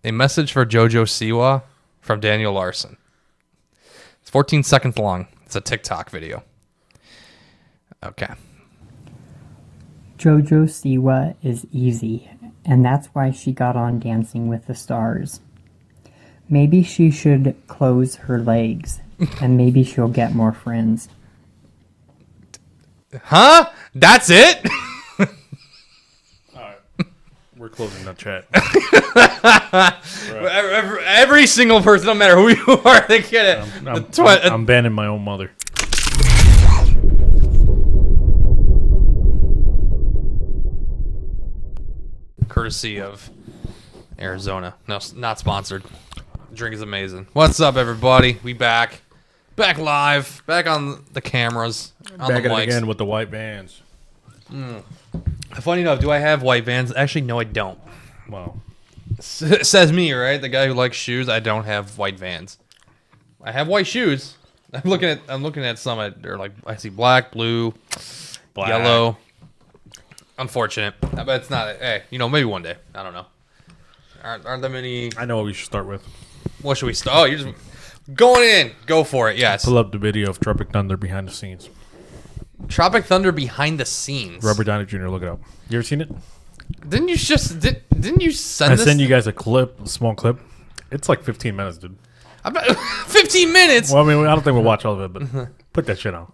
A message for Jojo Siwa from Daniel Larson. It's 14 seconds long. It's a TikTok video. Okay. Jojo Siwa is easy, and that's why she got on Dancing with the Stars. Maybe she should close her legs, and maybe she'll get more friends. Huh? That's it? We're closing that chat. Every single person, no matter who you are, they get it. I'm banning my own mother. Courtesy of Arizona. No, not sponsored. The drink is amazing. What's up, everybody? We back. Back live. Back on the cameras. On Back the at it mics. again with the white vans. Funny enough, do I have white Vans? Actually, no, I don't. Wow. Says me, right? The guy who likes shoes. I don't have white Vans. I have white shoes. I'm looking at some. They're like, I see black, blue, yellow. Unfortunate, but it's not. Hey, maybe one day. I don't know. Aren't there many? I know what we should start with. What should we start? Oh, you're just going in. Go for it. Yes. Pull up the video of Tropic Thunder behind the scenes. Tropic Thunder behind the scenes. Robert Downey Jr. Look it up. You ever seen it? Didn't you send I this? send you guys a small clip. It's like 15 minutes, dude. 15 minutes. Well, I mean, I don't think we'll watch all of it, but put that shit on.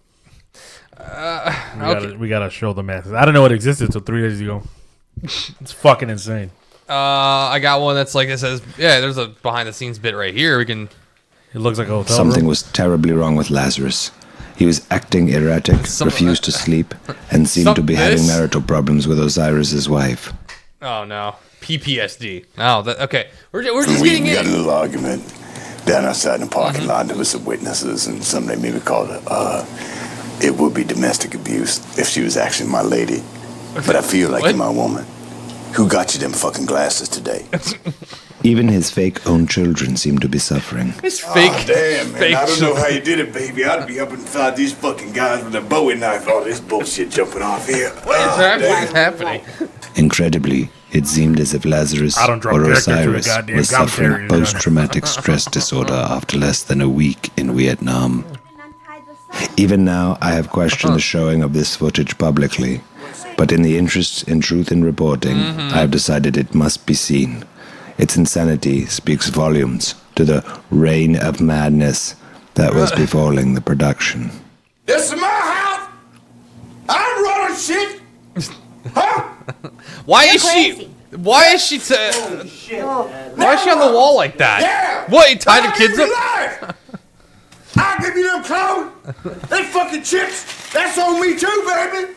Okay. We gotta show the masses. I don't know it existed until 3 days ago. It's fucking insane. I got one that's like it says. Yeah, there's a behind the scenes bit right here. We can. It looks like a hotel Something room. was terribly wrong with Lazarus. He was acting erratic, refused to sleep, and seemed to be having marital problems with Osiris's wife. Oh no, PPSD. Oh, okay. We're just getting We got a in. little argument down outside in the parking lot. There was some witnesses, and some they maybe called it. It would be domestic abuse if she was actually my lady. But I feel like What? you're my woman. Who got you them fucking glasses today? Even his fake-owned children seemed to be suffering. It's fake. Oh, damn, man. Fake I don't know how you did it, baby. I'd be up inside these fucking guys with a Bowie knife. All this bullshit jumping off here. What is happening? Incredibly, it seemed as if Lazarus I don't drop or character to a Osiris goddamn was suffering commentary, post-traumatic stress disorder after less than a week in Vietnam. Even now, I have questioned the showing of this footage publicly, but in the interest in truth in reporting, I have decided it must be seen. Its insanity speaks volumes to the reign of madness that was befalling the production. This is my house. I'm running shit. Huh? Why is she? Why is she? Why is she on the wall like that? Yeah. What? You tied her I'll kids give you up? life. I'll give you them clothes. They fucking chips. That's on me too, baby.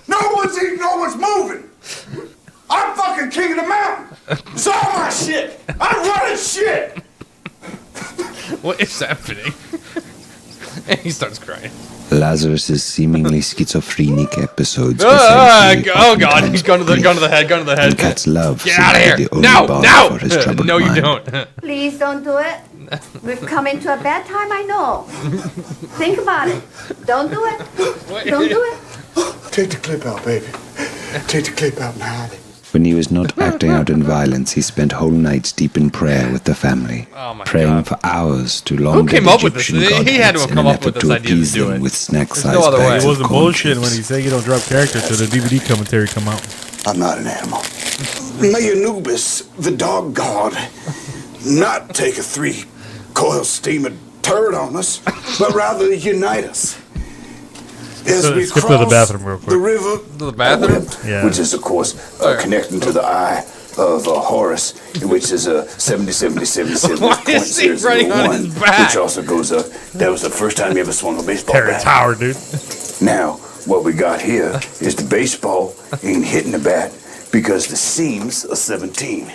No one's eating, no one's moving. I'm fucking king of the mountain. It's all my shit. I'm running shit. What is happening? And he starts crying. Lazarus's seemingly schizophrenic episodes. Oh God! He's gun to the head. Gun to the head. And Cat's love Get seemed out of to here! be the only No! balm No! for his troubled No, you mind. don't. Please don't do it. We've come into a bad time, I know. Think about it. Don't do it. Don't do it. Take the clip out, baby. Take the clip out and hide it. When he was not acting out in violence, he spent whole nights deep in prayer with the family, Oh my praying God. for hours to long came up with this? Egyptian He had to have godheads in come an up with effort this to idea to appease do them it. with snack-sized no other way. bags It of wasn't corn bullshit chips. when he said you don't drop character till the DVD commentary come out. I'm not an animal. May Anubis, the dog god, not take a 3-coil steaming turd on us, but rather unite us. As we Skip to cross the bathroom real quick. the river, To the bathroom? Yeah. which is, of course, connecting to the eye of Horus, which is a 70-70-77 Why is he running on his back? which also goes up. That was the first time you ever swung a baseball Terrence bat. Howard, dude. Now, what we got here is the baseball ain't hitting the bat because the seams are 17.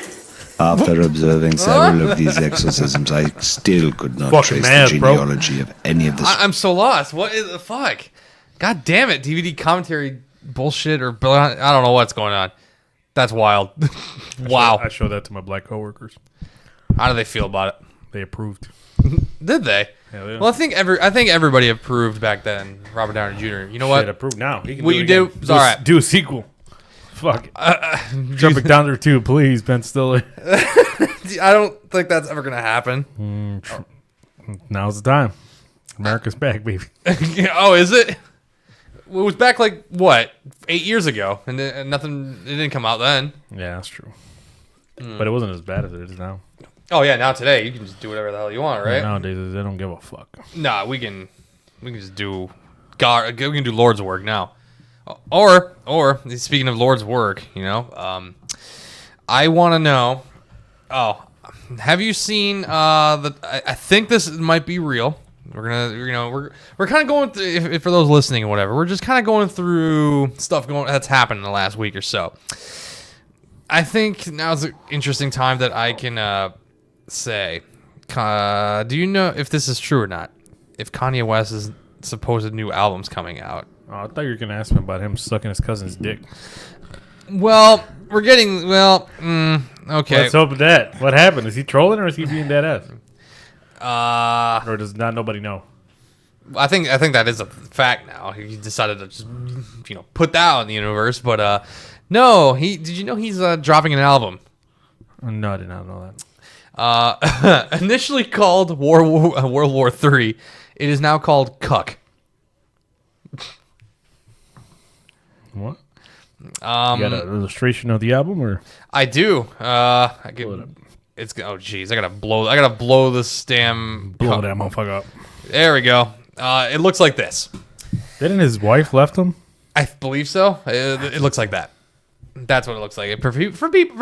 After observing several of these exorcisms, I still could not Fucking trace math, the bro. genealogy of any of the I'm so lost. What is the fuck? God damn it! DVD commentary bullshit or I don't know what's going on. That's wild. Wow. I showed that to my black coworkers. How do they feel about it? They approved. Did they? Hell yeah. Well, I think everybody approved back then. Robert Downey Jr. You know what? Shit, approved now. He can What do you it again. do is all right. Do a sequel. Fuck it. Jumping down there too, please, Ben Stiller. I don't think that's ever gonna happen. Now's the time. America's back, baby. Oh, is it? It was back like what, 8 years ago, and nothing. It didn't come out then. Yeah, that's true. But it wasn't as bad as it is now. Oh yeah, now today you can just do whatever the hell you want, right? Yeah, nowadays they don't give a fuck. Nah, we can just do God. We can do Lord's work now. Or speaking of Lord's work, I want to know. Oh, have you seen I think this might be real. We're kind of going through, if for those listening or whatever, we're just kind of going through stuff that's happened in the last week or so. I think now's an interesting time that I can say. Do you know if this is true or not? If Kanye West's supposed new album's coming out? Oh, I thought you were gonna ask me about him sucking his cousin's dick. Well, we're getting okay. Let's hope that. What happened? Is he trolling or is he being dead ass? Or does not nobody know? I think that is a fact now. He decided to just put that out in the universe, but no. Did you know he's dropping an album? No, I did not know that. Initially called World War III, it is now called Cuck. What? You got an illustration of the album, or I do. It's geez, I gotta blow this damn blow that motherfucker up. There we go. It looks like this. Didn't his wife left him? I believe so. It looks like that. That's what it looks like. For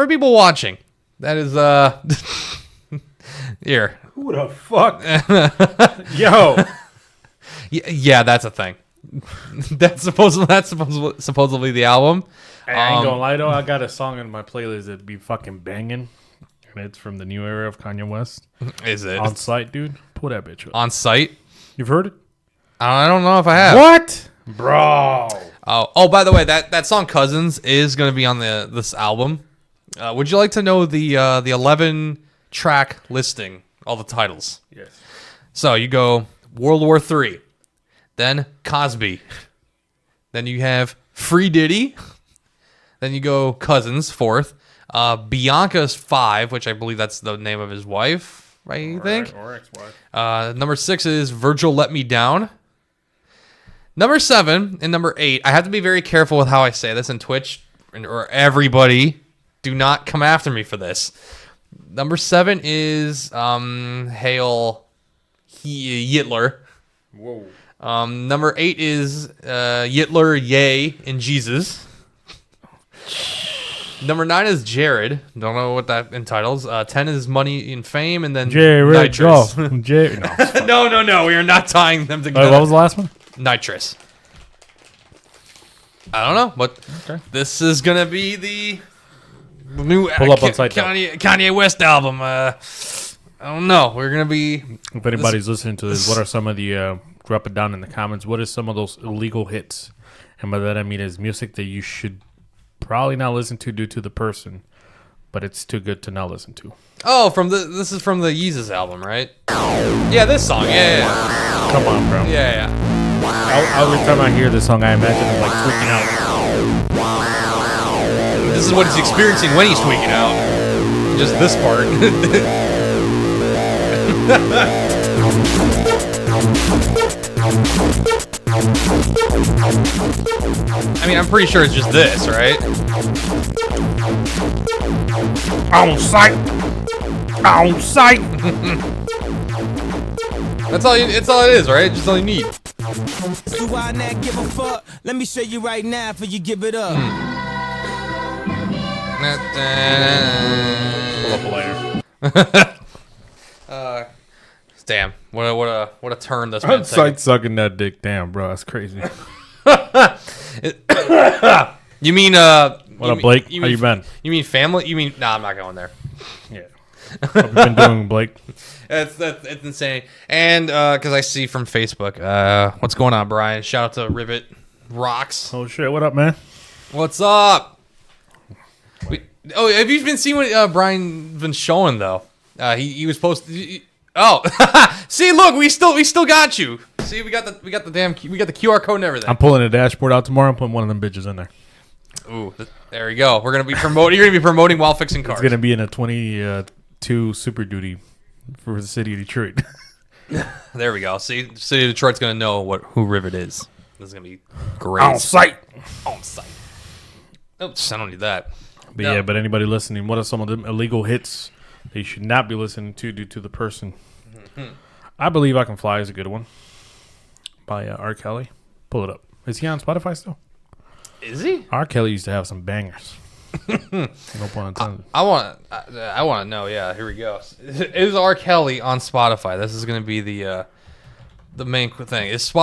people watching, that is here. Who the fuck? Yo. Yeah, that's a thing. That's supposedly the album. Hey, I ain't gonna lie though, I got a song in my playlist that'd be fucking banging, and it's from the new era of Kanye West. Is it On Sight, dude? Pull that bitch up. On Sight? You've heard it? I don't know if I have. What, bro? Oh, by the way, that song Cousins is gonna be on this album. Would you like to know the 11 track listing, all the titles? Yes. So you go World War III, then Cosby, then you have Free Diddy, then you go Cousins, 4th, Bianca's 5, which I believe that's the name of his wife, right? I think. Or ex-wife. Number 6 is Virgil Let Me Down. Number 7 and number 8. I have to be very careful with how I say this in Twitch, or everybody. Do not come after me for this. Number 7 is Hail Hitler. Whoa. Number 8 is Yitler, Yay, and Jesus. Number 9 is Jared. Don't know what that entitles. 10 is Money and Fame, and then Jared Nitrous. No. No. We are not tying them together. What was the last one? Nitrous. I don't know, but this is gonna be the new Pull up on site, Kanye West album. I don't know. We're gonna be. If anybody's listening to this, what are some of the drop it down in the comments? What is some of those illegal hits? And by that I mean is music that you should probably not listen to due to the person, but it's too good to not listen to. Oh, this is from the Yeezus album, right? Yeah, this song. Yeah. Come on, bro. Yeah. Every time I hear this song, I imagine him like tweaking out. This is what he's experiencing when he's tweaking out. Just this part. I mean, I'm pretty sure it's just this, right? On sight. On sight. That's all it is, right? Just all you need. So why not give a fuck? Let me show you right now before you give it up. Pull up later. Damn, what a turn this man Sight sucking that dick. Damn, bro, that's crazy. You mean What up, Blake? How you been? You mean family? You mean nah? I'm not going there. Yeah. What have you been doing, Blake? It's insane. And because I see from Facebook, what's going on, Brian? Shout out to Rivet Rocks. Oh shit, what up, man? What's up? Have you been seeing what Brian been showing though? He was posted. See, look, we still got you. See, we got the QR code and everything. I'm pulling a dashboard out tomorrow. I'm putting one of them bitches in there. Ooh, there we go. We're gonna be promoting. You're gonna be promoting while fixing cars. It's gonna be in a 22 Super Duty for the city of Detroit. There we go. See, the city of Detroit's gonna know who Rivet is. This is gonna be great. On site. On site. Oops, I don't need that. But No. yeah, but anybody listening, what are some of them illegal hits they should not be listening to due to the person? I Believe I Can Fly is a good one by R. Kelly. Pull it up. Is he on Spotify still? Is he? R. Kelly used to have some bangers. No pun intended. I want to know. Yeah, here we go. Is R. Kelly on Spotify? This is going to be the main thing. Is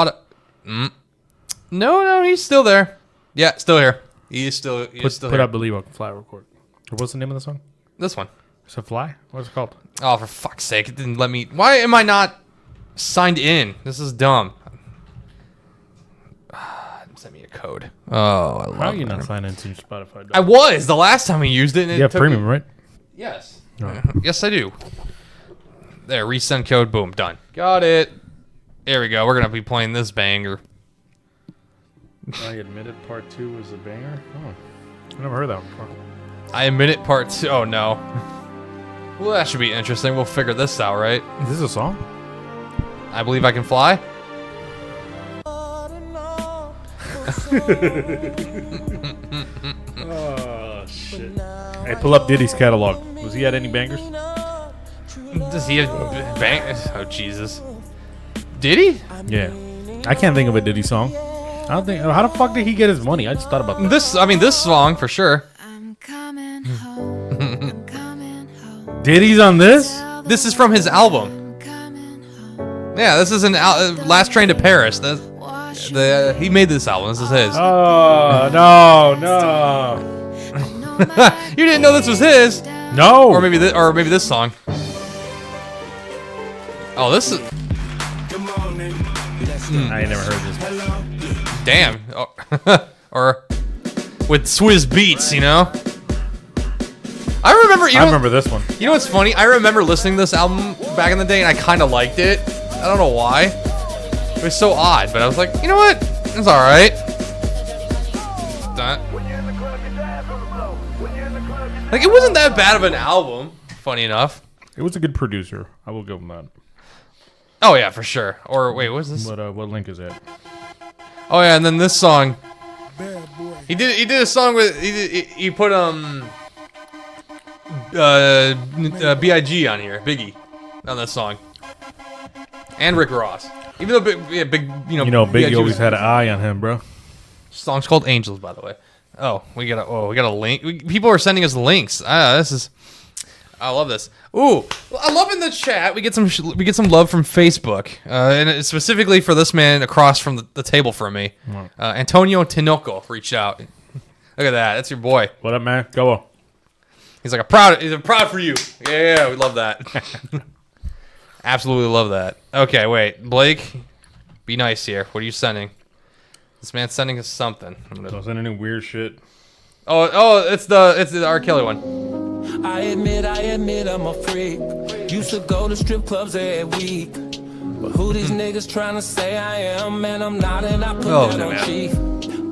No, he's still there. Yeah, still here. He is still. Put here. I Believe I Can Fly real quick. What's the name of the song? This one. Is it Fly? What's it called? Oh, for fuck's sake! It didn't let me. Why am I not signed in? This is dumb. Send me a code. Oh, I love How are you not it. signed into Spotify? I was the last time we used it. And it You have took premium, me- right? Yes. No. Yes, I do. There, resend code. Boom, done. Got it. There we go. We're gonna be playing this banger. I Admitted Part 2 was a banger? Oh, I never heard that one before. I admit it. Part 2. Oh no. Well, that should be interesting. We'll figure this out, right? Is this a song? I Believe I Can Fly. Oh, shit. Hey, pull up Diddy's catalog. Was he had any bangers? Does he have bang? Oh Jesus. Did he? Yeah. I can't think of a Diddy song. I don't think. How the fuck did he get his money? I just thought about that. This song for sure. I'm coming home. I'm coming home. Diddy's on this? This is from his album. I'm coming home. Yeah, this is an Last Train to Paris. He made this album. This is his. Oh, no. You didn't know this was his, No. or maybe this song. Oh, this is I ain't never heard this. damn. Oh, or with Swizz Beats, you know. I remember. I remember this one. You know what's funny? I remember listening to this album back in the day, and I kind of liked it. I don't know why. It was so odd, but I was like, you know what? It's all right. Like, it wasn't that bad of an album. Funny enough. It was a good producer. I will give him that. Oh yeah, for sure. Or wait, what's this? What link is that? Oh yeah, and then this song. He did a song with he put B.I.G. on here, Biggie, on this song, and Rick Ross. Even though Big You know, Biggie B.I.G. always was- had an eye on him, bro. Song's called Angels, by the way. Oh, we got a link. People are sending us links. I love this. Ooh, I love in the chat. We get some love from Facebook, and it's specifically for this man across from the table from me. Antonio Tinoco reached out. Look at that. That's your boy. What up, man? Go on. He's like, I'm proud for you. Yeah, we love that. Absolutely love that. Okay, wait, Blake, be nice here. What are you sending? This man's sending us something. Don't send any weird shit. Oh, it's the R. Kelly one. I admit I'm a freak. Used to go to strip clubs every week. But who these niggas trying to say I am? Man, I'm not, and I put that on chief.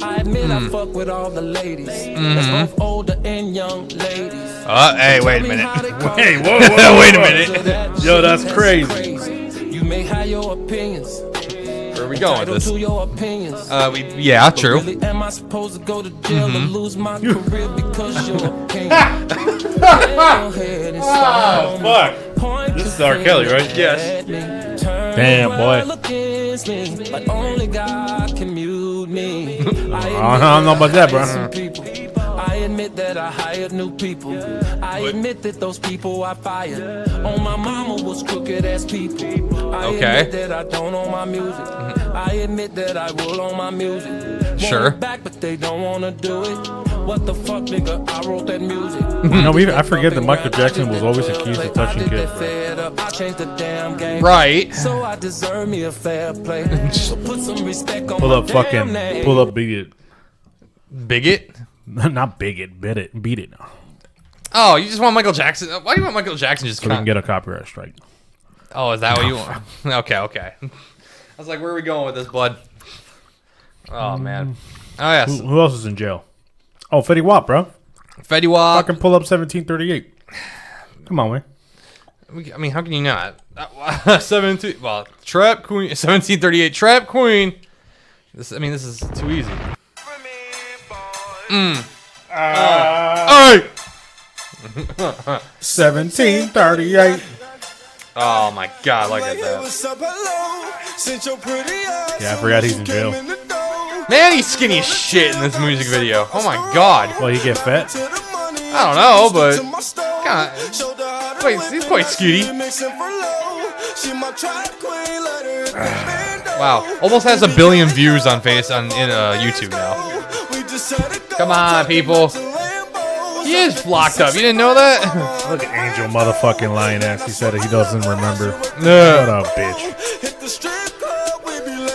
I admit I fuck with all the ladies. That's both older and young ladies. Hey, wait a minute. Hey, whoa. Wait a minute. Yo, that's crazy. You may have your opinions. Where are we going with Entitled this? to your opinions. Yeah, true. Really, am I supposed to go to jail and lose my career because your opinion? Oh, fuck. This is R. Kelly, right? Yes. Damn, boy. Like only God can mute me. I don't know about that, bro. I admit that I hired new people. I admit that those people I fired on my mama was crooked ass people. I admit that I don't own my music. I admit that I will own my music. Sure. Want it back, but they don't wanna do it. What the fuck, nigga? I wrote that music. No, I forget that Michael Jackson was always accused of touching kids, bro. I changed the damn game. Right. So I deserve me a fair play. So put some respect on Pull my up damn name. pull up Beat It. Bigot? Not Bigot, Beat It. Oh, you just want Michael Jackson? Why do you want Michael Jackson just So we can get a copyright strike. Oh, is that what you want? Okay. I was like, where are we going with this, bud? Oh, man. Oh, yes. Who else is in jail? Oh, Fetty Wap, bro. Fetty Wap. Fucking pull up 1738. Come on, man. I mean, how can you not? 17. Well, Trap Queen. 1738. Trap Queen. This is too easy. Hey. 1738. Oh my God! Look at that. Yeah, I forgot he's in jail. Man, he's skinny as shit in this music video. Oh my God. Well, he get fat? I don't know, but he's quite skinny. Wow, almost has 1 billion views on YouTube now. Come on, people. He is locked up. You didn't know that? Look at Angel motherfucking lying ass. He said he doesn't remember. Shut up, bitch.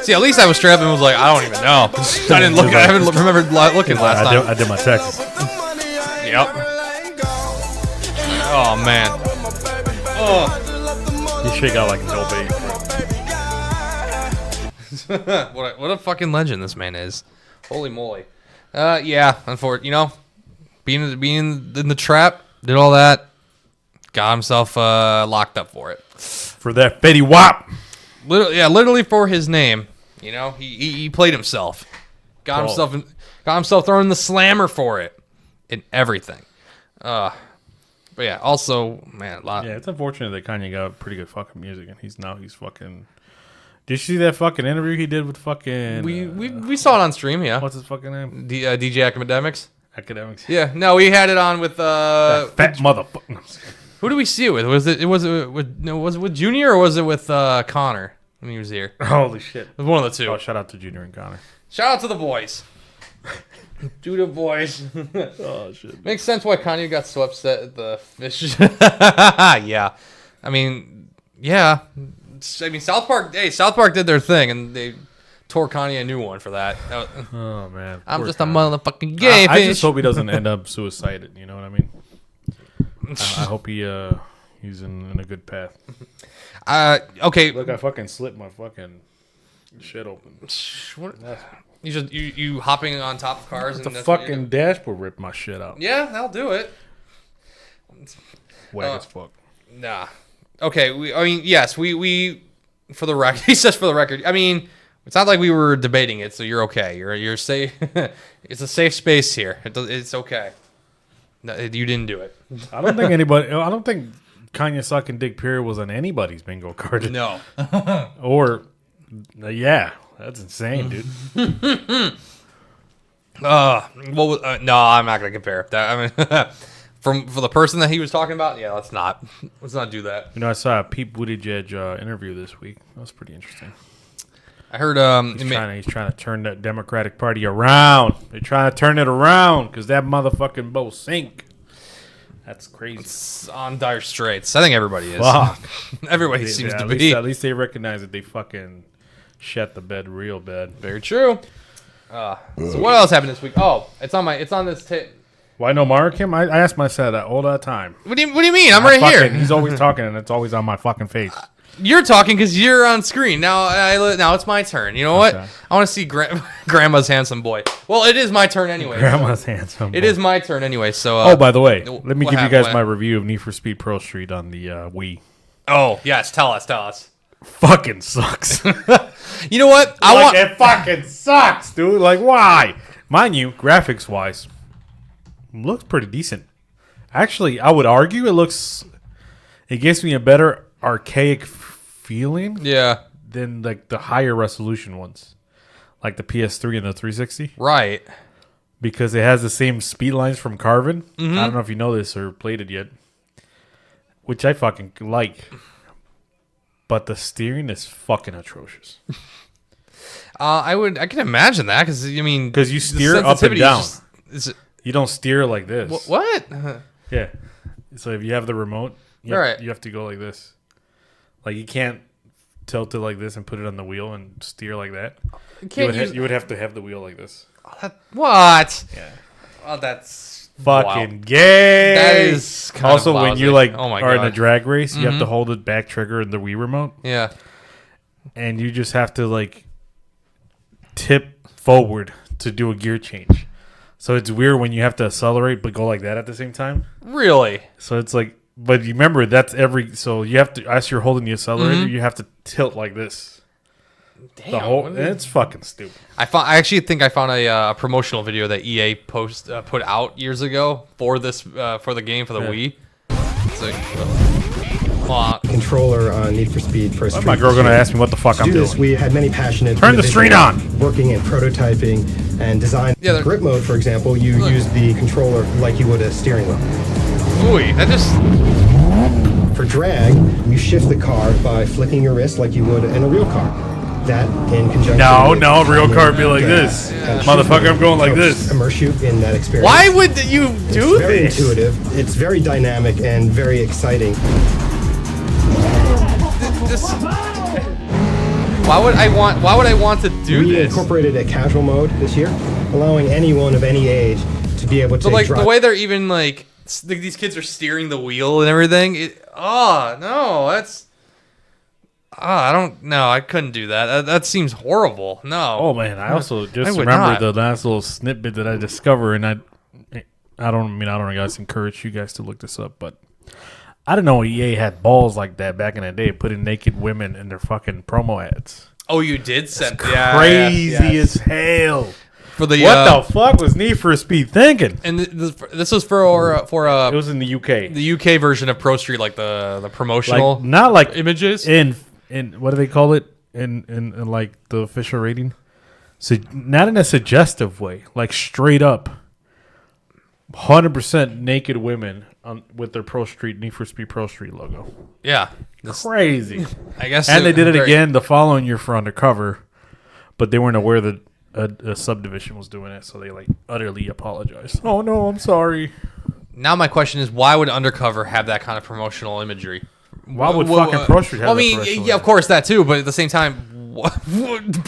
See, at least I was strapped and was like, I don't even know. I didn't look. I haven't remembered looking last time. I did my taxes. Yep. Oh man. Oh. This shit got like no baby. what a fucking legend this man is. Holy moly. Yeah. Unfortunately, being in the trap, did all that, got himself locked up for it. For that Fetty Wap. Literally for his name. He played himself. Got himself thrown in the slammer for it. And everything. But yeah, also, man, a lot. Yeah, it's unfortunate that Kanye got pretty good fucking music, and he's fucking. Did you see that fucking interview he did with fucking? We saw it on stream. Yeah. What's his fucking name? DJ Academics. Academics. Yeah. No, we had it on with fat motherfucker. Who did we see it with? Was it with Junior or was it with Connor when he was here? Holy shit! It was one of the two. Oh, shout out to Junior and Connor. Shout out to the boys. To the boys. Oh shit. Makes sense why Kanye got so upset at the fish. Yeah. I mean, yeah. South Park did their thing and they tore Kanye a new one for that. Oh man. I'm just Kanye. A motherfucking gay fish. I just hope he doesn't end up suicided, you know what I mean? I hope he's in a good path. Okay. Look, I fucking slit my fucking shit open. What? You hopping on top of cars and the fucking dashboard ripped my shit out. Yeah, that'll do it. Wag as fuck. Nah. Okay. Yes. We for the record. He says for the record. I mean, it's not like we were debating it, so you're okay. You're safe. It's a safe space here. It's okay. No, you didn't do it. I don't think Kanye sucking dick period was on anybody's bingo card. No. Or yeah. That's insane, dude. No, I'm not gonna compare that. I mean, for the person that he was talking about, yeah, let's not do that. I saw a Pete Buttigieg interview this week. That was pretty interesting. I heard he's trying to turn that Democratic Party around. They're trying to turn it around because that motherfucking boat sink. That's crazy. It's on dire straits. I think everybody is. Fuck. Everybody seems to be. At least they recognize that they fucking shit the bed real bad. Very true. So what else happened this week? Oh, it's on this tape. Why no Mark him? I ask myself that all the time. What do you mean? I'm right here. He's always talking and it's always on my fucking face. You're talking because you're on screen. Now it's my turn. You know what? Okay. I want to see Grandma's handsome boy. Well, it is my turn anyway. Grandma's handsome boy. It is my turn anyway. So. By the way, let me give you guys my review of Need for Speed Pro Street on the Wii. Oh yes, tell us. Fucking sucks. You know what? It fucking sucks, dude. Like, why? Mind you, graphics wise, looks pretty decent. Actually, I would argue it gives me a better archaic feeling. Yeah. Than like the higher resolution ones, like the PS3 and the 360. Right. Because it has the same speed lines from Carvin. Mm-hmm. I don't know if you know this or played it yet, which I fucking like. But the steering is fucking atrocious. I can imagine that because you steer up and down. You don't steer like this. What? Yeah. So if you have the remote, you have to go like this. Like you can't tilt it like this and put it on the wheel and steer like that. You would have to have the wheel like this. What? Yeah. Oh, that's fucking gay. That is kind also of when you are in a drag race, you have to hold the back trigger in the Wii remote. Yeah. And you just have to tip forward to do a gear change. So it's weird when you have to accelerate but go like that at the same time. Really? So it's like, but you remember that's so you have to, as you're holding the accelerator, you have to tilt like this. Damn. The whole, it's fucking stupid. I actually think I found a promotional video that EA put out years ago for this for the game for the Wii. It's like, controller on Need for Speed for Street. My girl gonna ask me what the fuck I'm doing. We had many passionate. Turn the screen on. Working in prototyping and design. Yeah, grip mode, for example, you use the controller like you would a steering wheel. Ooh, that just. For drag, you shift the car by flicking your wrist like you would in a real car. That in conjunction. No, real car be like this, motherfucker. I'm going like this. Immerse you in that experience. Why would you do It's very this? intuitive. It's very dynamic and very exciting. Why would I want to do We this? incorporated a casual mode this year, allowing anyone of any age to be able to But like drive. the way they're even like these kids are steering the wheel and everything. I don't know. I couldn't do that. That seems horrible. No. Oh man, I also just would remember not. the last little snippet that I discovered, and I don't guys encourage you guys to look this up, but I didn't know EA had balls like that back in the day, putting naked women in their fucking promo ads. Oh, you did send Crazy as hell. For the What the fuck was Need for Speed thinking? And this was for It was in the UK. the UK version of Pro Street, like the promotional, Like, not like images. in what do they call it in like the official rating? So not in a suggestive way, like straight up, 100% naked women with their Pro Street Need for Speed Pro Street logo. Yeah, Crazy. I guess. And they did it again the following year for Undercover, but they weren't aware that a subdivision was doing it, so they like utterly apologized. Oh no, I'm sorry. Now my question is, why would Undercover have that kind of promotional imagery? Why would fucking Pro Street have I that mean, promotional yeah, of course that too, but at the same time,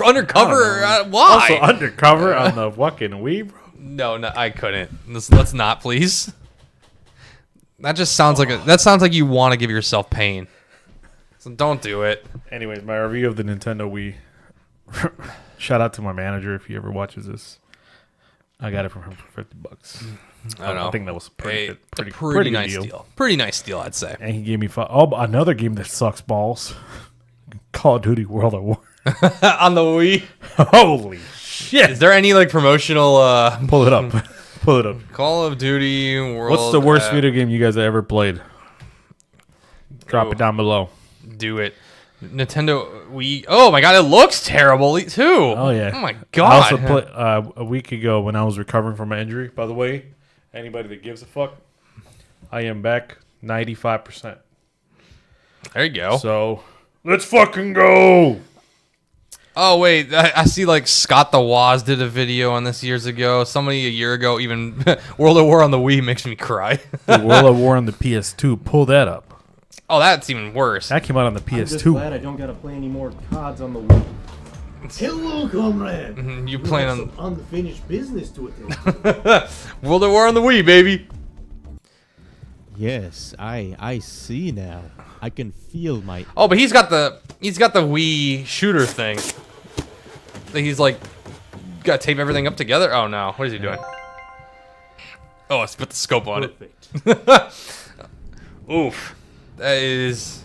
Undercover? Why? Also Undercover on the fucking Wii, bro. No, I couldn't. Let's not, please. That just sounds like you want to give yourself pain. So don't do it. Anyways, my review of the Nintendo Wii. Shout out to my manager if he ever watches this. I got it from him for $50. I don't know. I think that was pretty nice good deal. Pretty nice deal, I'd say. And he gave me another game that sucks balls. Call of Duty World at War. On the Wii. Holy shit! Is there any like promotional? Pull it up. Pull it up. Call of Duty World. What's the worst video game you guys have ever played? Drop it down below. Do it. Nintendo Wii. Oh my god, it looks terrible too. Oh yeah. Oh my god. I also played a week ago when I was recovering from my injury. By the way, anybody that gives a fuck, I am back 95%. There you go. So let's fucking go. Oh wait, I see like Scott the Woz did a video on this years ago. Somebody a year ago, even World of War on the Wii makes me cry. World of War on the PS2. Pull that up. Oh, that's even worse. That came out on the PS2. I'm just glad I don't gotta play any more CODs on the Wii. Hello, comrade. You playing on some unfinished business to attend. World of War on the Wii, baby. Yes, I see now. I can feel my. Oh, but he's got the Wii shooter thing. He's like got to tape everything up together. Oh no, what is he doing? Oh, I put the scope on it. Oof, that is.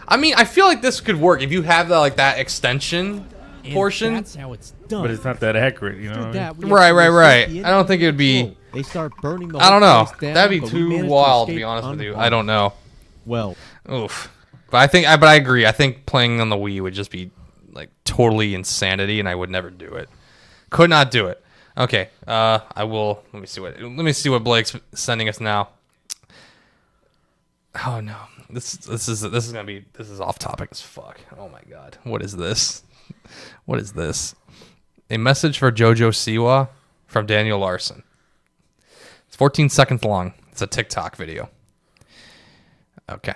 I mean, I feel like this could work if you have that extension portion. That's how it's done. But it's not that accurate, you know. Right. I don't think it would be. They start burning the I don't know. whole place down, That'd be but we too managed to wild to escape be honest with you. unharmed. I don't know. Well, Oof. But I agree. I think playing on the Wii would just be like totally insanity, and I would never do it. Could not do it. Okay. I will. Let me see what Blake's sending us now. Oh no. This is off topic as fuck. Oh my god. What is this? What is this? A message for Jojo Siwa from Daniel Larson. It's 14 seconds long. It's a TikTok video. Okay.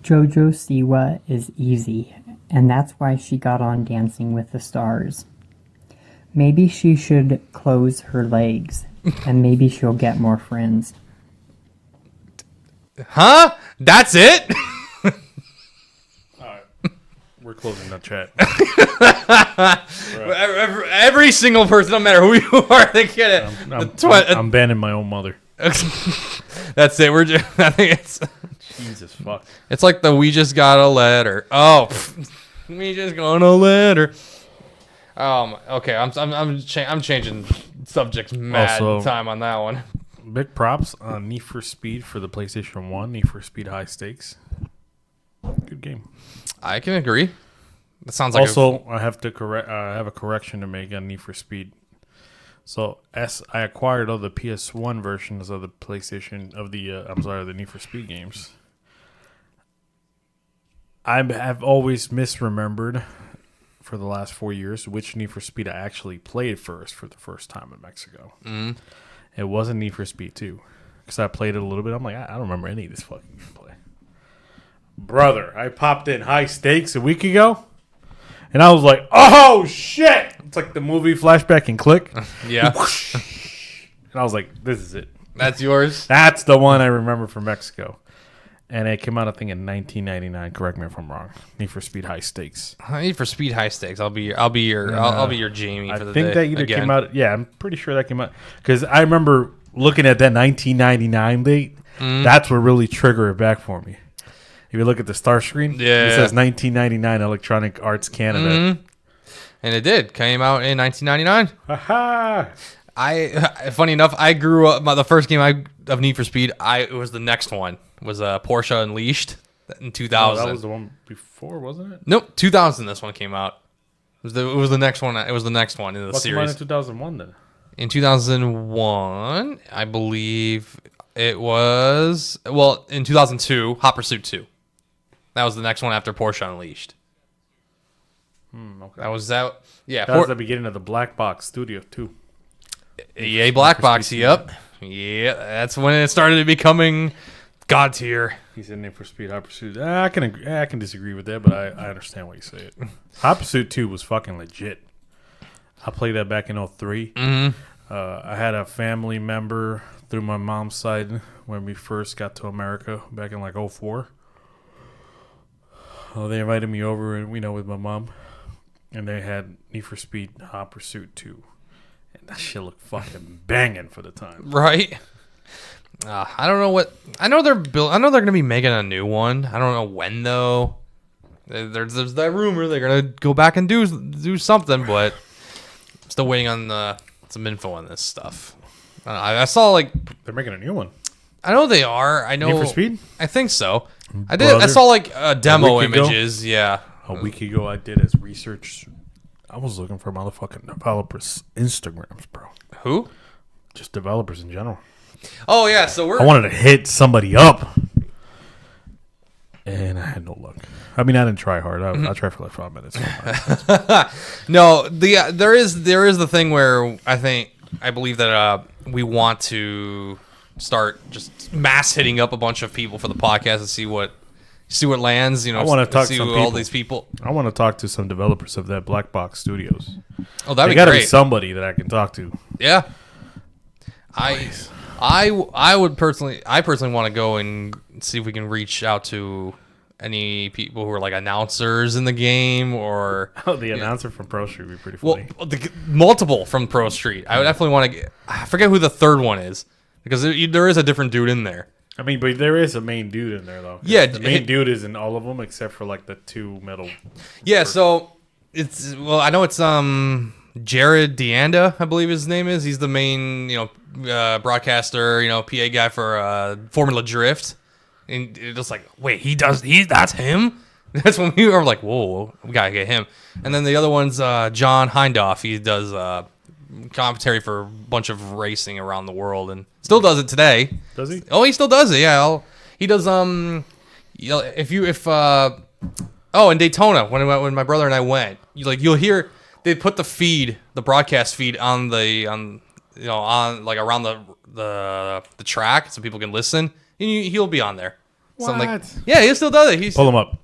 Jojo Siwa is easy, and that's why she got on Dancing with the Stars. Maybe she should close her legs, and maybe she'll get more friends. Huh? That's it? We're closing the chat. Every single person, no matter who you are, they get it. I'm banning my own mother. That's it. I think it's Jesus fuck. It's like the we just got a letter. Oh, we just got a letter. Okay, I'm changing subjects mad time on that one. Big props on Need for Speed for the PlayStation 1. Need for Speed High Stakes. Good game. I can agree. That sounds like I have to correct. I have a correction to make on Need for Speed. So I acquired all the PS1 versions of the PlayStation of the the Need for Speed games. I have always misremembered for the last 4 years which Need for Speed I actually played first for the first time in Mexico. Mm-hmm. It wasn't Need for Speed 2 because I played it a little bit. I'm like, I don't remember any of this fucking gameplay. Brother, I popped in High Stakes a week ago, and I was like, oh shit! It's like the movie Flashback and Click. Yeah. And I was like, this is it. That's yours? That's the one I remember from Mexico. And it came out, I think, in 1999. Correct me if I'm wrong. Need for Speed High Stakes. Need for Speed High Stakes. I'll be your Jamie for the day. I think that either again. came out. Yeah, I'm pretty sure that came out because I remember looking at that 1999 date. Mm. That's what really triggered it back for me. If you look at the star screen, yeah, it says 1999 Electronic Arts Canada. Mm-hmm. And it did. Came out in 1999. Aha! Funny enough, I grew up. The first game of Need for Speed, it was the next one. Was Porsche Unleashed in 2000. That was the one before, wasn't it? Nope, 2000. This one came out. It was the next one. It was the next one in the What's series. What's the one in 2001 then? In 2001, I believe it was. Well, in 2002, Hot Pursuit 2. That was the next one after Porsche Unleashed. Okay. That was that. Yeah, that was the beginning of the Black Box Studio too. EA Black Box. Yep. Yeah, that's when it started becoming God tier. He's in there for Speed Hot Pursuit. I can disagree with that, but I understand why you say it. Hot Pursuit 2 was fucking legit. I played that back in 03. Mm-hmm. I had a family member through my mom's side when we first got to America back in like 04. They invited me over and with my mom, and they had Need for Speed Hot Pursuit 2. And that shit looked fucking banging for the time. Right. I don't know what. I know they're going to be making a new one. I don't know when though. There's that rumor they're going to go back and do something, but I'm still waiting on some info on this stuff. I saw like they're making a new one. I know they are. I know. Need for Speed? I think so. I saw like demo images. Yeah. A week ago, I did as research. I was looking for motherfucking developers' Instagrams, bro. Who? Just developers in general. Oh yeah, so I wanted to hit somebody up, and I had no luck. I mean, I didn't try hard. I tried for like 5 minutes. No, there is the thing where I believe that we want to start just mass hitting up a bunch of people for the podcast and see what lands. I want to talk to some all these people. I want to talk to some developers of that Black Box Studios. Oh, that'd be gotta great. be somebody that I can talk to. Yeah, I would personally want to go and see if we can reach out to any people who are like announcers in the game or the announcer from Pro Street would be pretty funny. Well, multiple from Pro Street. I would definitely want to. I forget who the third one is because there is a different dude in there. I mean, but there is a main dude in there though. Yeah, the main dude is in all of them except for like the two middle. Yeah, so I know it's Jared Deanda, I believe his name is. He's the main broadcaster, PA guy for Formula Drift. And it's just like, wait, that's him? That's when we were like, whoa, we gotta get him. And then the other one's John Hindhoff. He does commentary for a bunch of racing around the world and still does it today. Does he? Oh, he still does it. Yeah, he does. In Daytona when my brother and I went, you'll hear they put the broadcast feed on around the track so people can listen. And he'll be on there. What? Yeah, he still does it. Pull him up.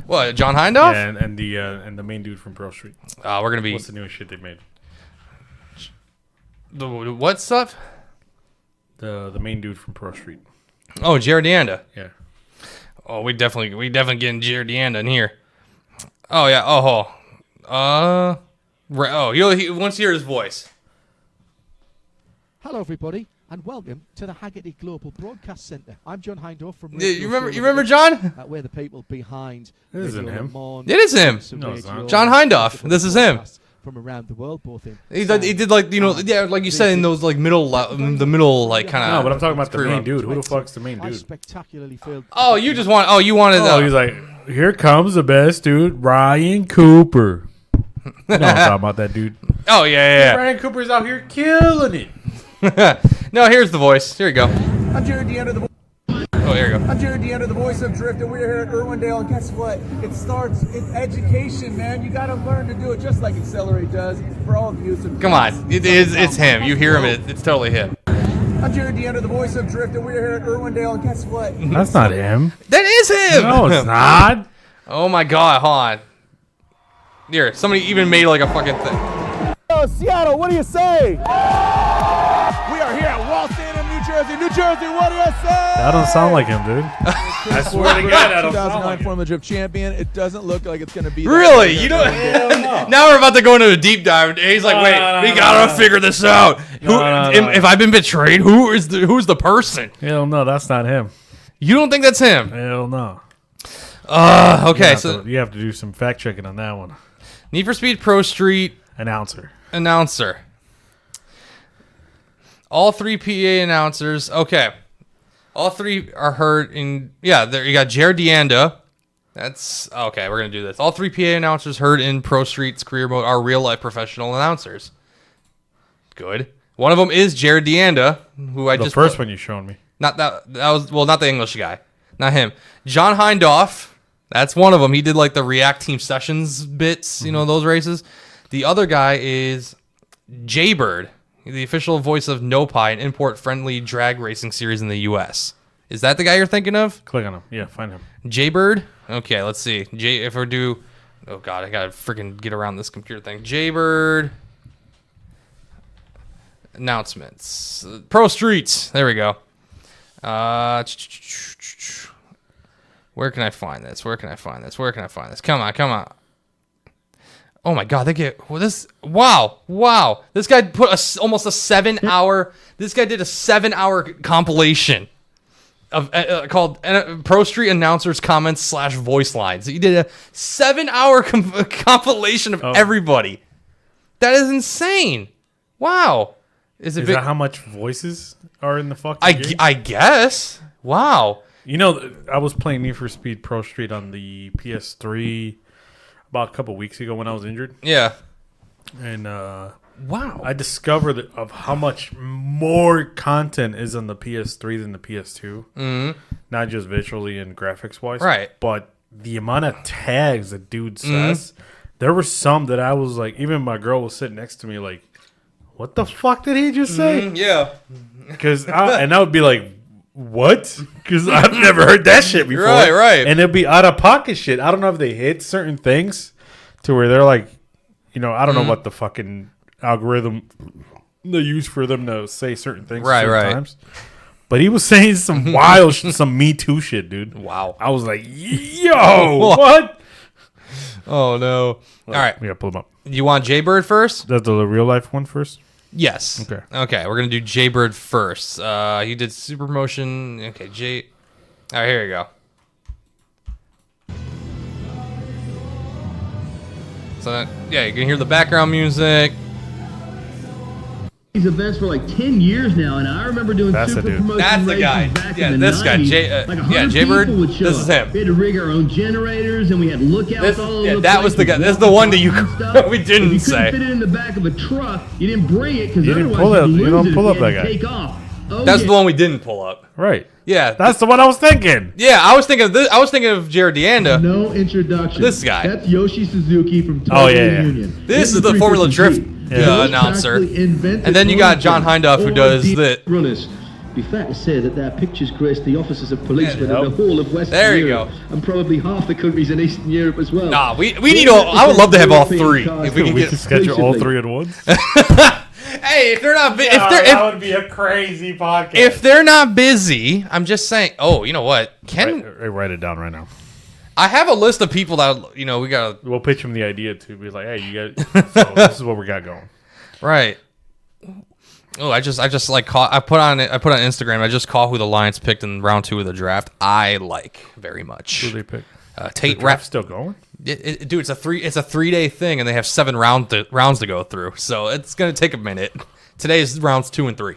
What, John Hindhoff? Yeah, and the main dude from Pro Street. We're gonna be. What's the newest shit they made? The what stuff? The main dude from Pro Street. Oh, Jared Deanda. Yeah. Oh, we definitely getting Jared Deanda in here. Oh yeah. He wants to hear his voice. Hello, everybody, and welcome to the Haggerty Global Broadcast Centre. I'm John Hindorf from. You remember John? We're the people behind. It isn't him. It is him. No, it's not. John Hindorf. This is him. From around the world, both in. He did like like you said in those like middle like kind of. No, but I'm talking about the main dude. Who the fuck's the main I dude? spectacularly failed. Oh, you just want. Oh, you wanted. He's like, here comes the best dude, Ryan Cooper. No, I'm talking about that dude. Oh yeah. Ryan Cooper's out here killing it. No, here's the voice. Here you go. I'm Jared DeAnder, the Oh, there you go. I'm Jared DeAnder, the voice of Drift, and we're here at Irwindale. And guess what? It's education, man. You got to learn to do it just like Accelerate does for all of you. Come on, it's him. You hear him. It's totally him. I'm Jared DeAnder, the voice of Drift, and we're here at Irwindale. And guess what? That's not him. That is him. No, it's not. Oh my God, hold on. Here, somebody even made like a fucking thing. Oh, Seattle, what do you say? We are here at Waltham, New Jersey. New Jersey, what do you say? That don't sound like him, dude. I swear to God, that don't sound 2009 like him. Formula Drift champion. It doesn't look like it's going to be that. Really? You don't. Now we're about to go into a deep dive. And he's like, we gotta figure this out. If I've been betrayed, who's the person? Hell no, that's not him. You don't think that's him? Hell no. Okay, You have to do some fact checking on that one. Need for Speed Pro Street Announcer. All three PA announcers. Okay. All three are heard in. Yeah, there you got Jared DeAnder. That's okay. We're gonna do this. All three PA announcers heard in Pro Street's career mode are real life professional announcers. Good. One of them is Jared DeAnder, who The first one you showed me. Not that was not the English guy, not him. John Hindorf. That's one of them. He did like the React Team Sessions bits, those races. The other guy is Jaybird, the official voice of NoPi, an import-friendly drag racing series in the U.S. Is that the guy you're thinking of? Click on him. Yeah, find him. Jaybird? Okay, let's see. If we do... Oh, God, I gotta freaking get around this computer thing. Jaybird... Announcements. Pro Streets. There we go. Where can I find this? Come on. Oh my God, they get this. Wow. This guy put almost a 7 hour. This guy did a 7 hour compilation of called Pro Street Announcers Comments / Voice Lines. He did a 7 hour compilation of everybody. That is insane. Wow. Is that how much voices are in the fucking game? I guess. Wow. I was playing Need for Speed Pro Street on the PS3 about a couple weeks ago when I was injured. Yeah. And wow, I discovered of how much more content is on the PS3 than the PS2. Mm-hmm. Not just visually and graphics wise, right? But the amount of tags the dude says, there were some that I was like, even my girl was sitting next to me, like, what the fuck did he just say? Yeah. And I would be like, what? Because I've never heard that shit before. Right. And it'd be out of pocket shit. I don't know if they hit certain things to where they're like, I don't know what the fucking algorithm they use for them to say certain things certain times. But he was saying some wild some Me Too shit, dude. Wow. I was like, yo, what? Oh, no. All right. We got to pull him up. You want Jaybird first? That's the real life one first? Yes. Okay, we're going to do Jaybird first. He did Super Motion. Okay, all right, here you go. So, yeah, you can hear the background music. These events for like 10 years now, and I remember doing super promotion. That's the guy. Yeah, this guy. Jaybird. This is him. We had to rig our own generators, and we had lookouts all over the place. That was the guy. This is the one that we didn't say. If you couldn't fit it in the back of a truck, you didn't bring it because otherwise you don't pull up that guy. Take off. Oh, That's the one we didn't pull up. Right. Yeah. That's the one I was thinking. Yeah, I was thinking of this. I was thinking of Jared DeAnder. No introduction. This guy. That's Yoshi Suzuki from Tokyo Union. This is the Formula Drift announcer. And then you got John Hindorf who does this. Runners. Be fair to say that pictures graced the offices of policemen in the whole of Western Europe. And probably half the countries in Eastern Europe as well. Nah, we need all. I would love to have all three. If we can schedule all three at once. Hey, if they're not, that would be a crazy podcast. If they're not busy, I'm just saying. Oh, you know what? Write it down right now. I have a list of people that we got. We'll pitch them the idea to be like, hey, you got. So this is what we got going. Right. Oh, I just like caught. I put on Instagram. I just caught who the Lions picked in round 2 of the draft. I like very much. Who they pick? Tate Rapp still going? Dude, it's a 3-day thing, and they have 7 rounds to go through. So it's gonna take a minute. Today's rounds 2 and 3.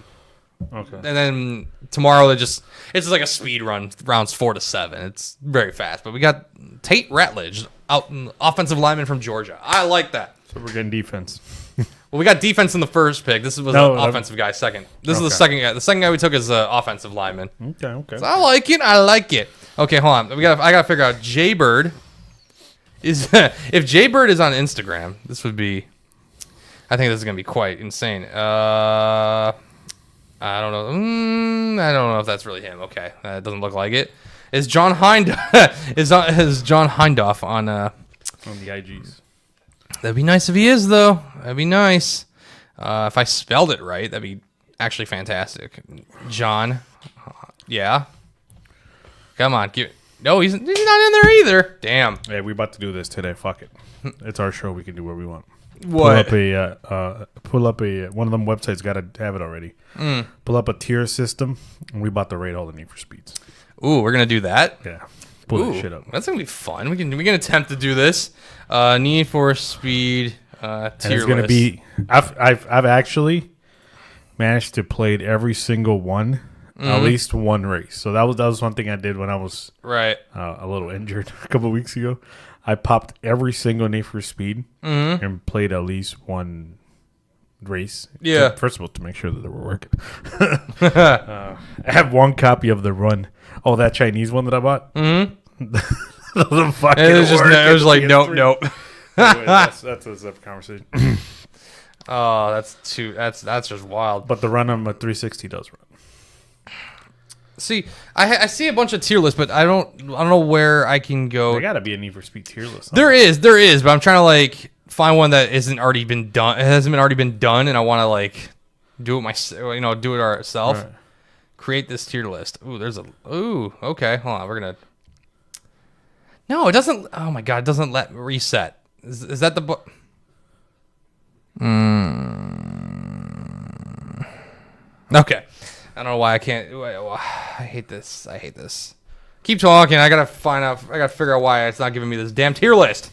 Okay. And then tomorrow it's just like a speed run, rounds 4 to 7. It's very fast. But we got Tate Ratledge, offensive lineman from Georgia. I like that. So we're getting defense. Well, we got defense in the first pick. This was an offensive guy second. This is the second guy. The second guy we took is offensive lineman. Okay. So I like it. Okay, hold on. I gotta figure out Jaybird is if Jaybird is on Instagram, this would be. I think this is gonna be quite insane. I don't know. I don't know if that's really him. Okay, that doesn't look like it. Is John is John Hindhoff on the IGs? That'd be nice if he is, though. That'd be nice. If I spelled it right, that'd be actually fantastic. John, yeah. Come on, no, he's not in there either. Damn. Hey, we about to do this today. Fuck it. It's our show. We can do what we want. What? Pull up a one of them websites. Got to have it already. Pull up a tier system, and we about to rate all the Need for Speeds. Ooh, we're gonna do that. Yeah, pull that shit up. That's gonna be fun. We can attempt to do this. Need for Speed tier it's gonna list. be. I've actually managed to play every single one, at least one race. So that was one thing I did when I was right a little injured a couple of weeks ago. I popped every single Need for Speed and played at least one race. Yeah. First of all, to make sure that they were working. I have one copy of the run. Oh, that Chinese one that I bought? Mm-hmm. Doesn't fucking it was work. It was like, nope. Anyway, that's a separate conversation. Oh, that's just wild. But the run on my 360 does run. See, I see a bunch of tier lists, but I don't know where I can go. There gotta be a Need for Speed tier list. There is, but I'm trying to like find one that isn't already been done. It hasn't already been done, and I want to like do it do it ourselves. Right. Create this tier list. Okay, hold on. We're gonna. No, it doesn't. Oh my god, it doesn't let reset. Is that the book? Okay. I don't know why I can't. I hate this. Keep talking. I gotta figure out why it's not giving me this damn tier list.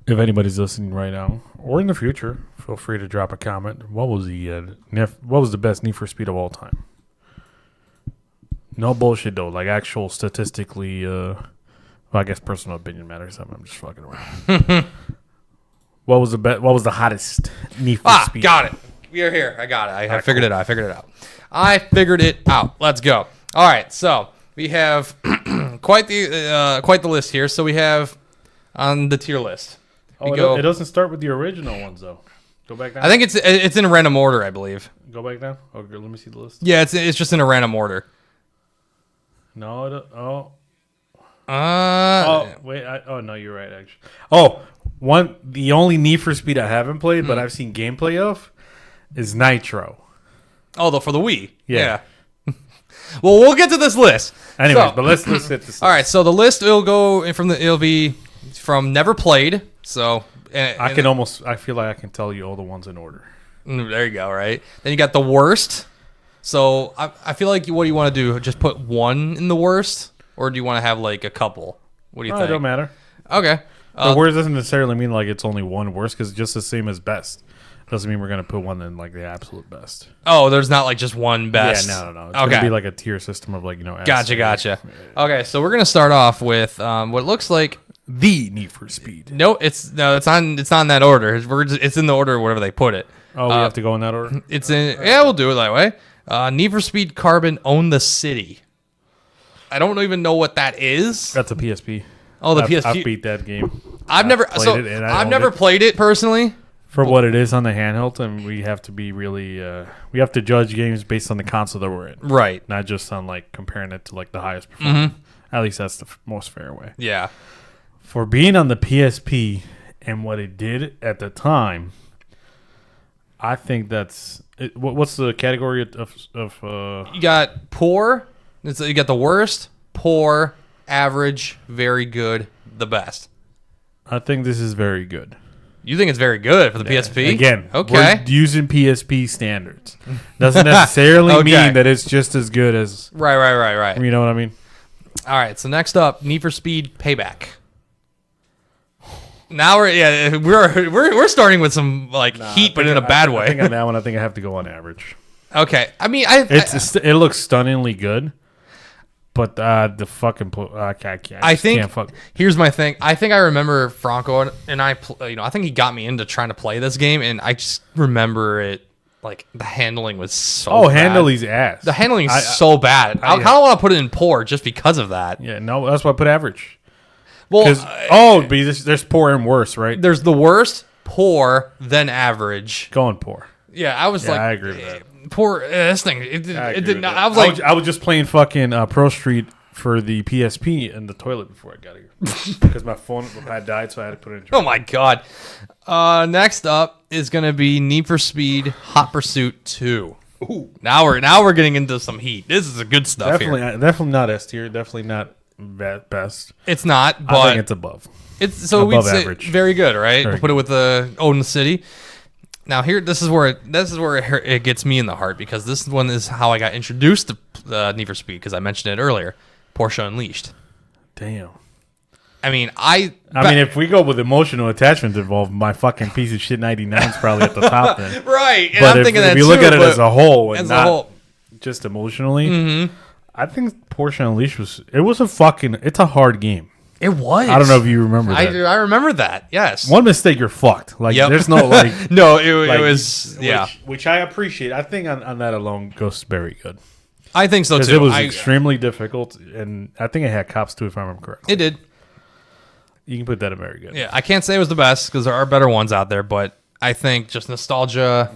If anybody's listening right now or in the future, feel free to drop a comment. What was the best Need for Speed of all time? No bullshit though. Like actual statistically. Well, I guess personal opinion matters. I'm just fucking around. What was the hottest Need for Speed? Got it. We are here. I got it. I figured it out. I figured it out. Let's go. All right. So we have quite the list here. So we have on the tier list. It doesn't start with the original ones though. Go back down. I think it's in a random order. I believe. Go back down. Okay, let me see the list. Yeah, it's just in a random order. No. Wait. No, you're right. Actually. The only Need for Speed I haven't played, but I've seen gameplay of. Is Nitro. Oh, for the Wii. Yeah. Well, we'll get to this list. Anyways, but let's hit this list. All right, so the list it'll be from never played. So I feel like I can tell you all the ones in order. There you go, right? Then you got the worst. So I feel like what do you want to do? Just put one in the worst, or do you want to have like a couple? What do you think? It don't matter. Okay. The worst doesn't necessarily mean like it's only one worst because it's just the same as best. Doesn't mean we're gonna put one in like the absolute best. Oh, there's not like just one best. Yeah, no. It's gonna be like a tier system of like Gotcha. Okay, so we're gonna start off with what looks like the Need for Speed. It's not in that order. It's in the order wherever they put it. Oh, we have to go in that order. We'll do it that way. Need for Speed Carbon Own the City. I don't even know what that is. That's a PSP. Oh, the PSP. I beat that game. I've never played it personally. For what it is on the handheld, and we have to be really, we have to judge games based on the console that we're in, right? Not just on like comparing it to like the highest performance. At least that's the most fair way. Yeah. For being on the PSP and what it did at the time, I think that's what's the category of you got poor. You got the worst, poor, average, very good, the best? I think this is very good. You think it's very good for the PSP? Again, okay. We're using PSP standards. Doesn't necessarily mean that it's just as good as... Right. You know what I mean? All right, so next up, Need for Speed Payback. Now we're starting with some heat, but in a bad way. I think on that one, I have to go on average. Okay, I mean, it looks stunningly good, but the fucking here's my thing. I think I remember Franco and I think he got me into trying to play this game, and I just remember it like the handling was so bad. handling's ass. The handling is so bad. I kind of want to put it in poor just because of that. Yeah, no, that's why I put average. Well, there's poor and worse, right? There's the worst, poor, then average. Going poor. Yeah, I was I agree with that. Poor. This thing. It did not. I was just playing fucking Pro Street for the PSP in the toilet before I got here because my phone had died, so I had to put it in. Oh my god. Next up is gonna be Need for Speed Hot Pursuit 2. Ooh. Now we're getting into some heat. This is a good stuff here. Definitely not S tier. Definitely not best. It's not, but I think it's above. It's so above we'd say average. very good, right? Very we'll put it with the Odin City. Now here, this is where it gets me in the heart because this one is how I got introduced to Need for Speed because I mentioned it earlier. Porsche Unleashed. Damn. I mean, if we go with emotional attachment involved, my fucking piece of shit 99 is probably at the top then. Right. And but I'm thinking if that you look at it as a whole and not just emotionally, mm-hmm. I think Porsche Unleashed it's a hard game. It was. I don't know if you remember that. I remember that. Yes. One mistake, you're fucked. Like there's no like. No, it was which I appreciate. I think on that alone goes very good. I think so too. Because it was extremely difficult, and I think it had cops too, if I remember correctly. It did. You can put that in very good. Yeah, I can't say it was the best because there are better ones out there, but I think just nostalgia,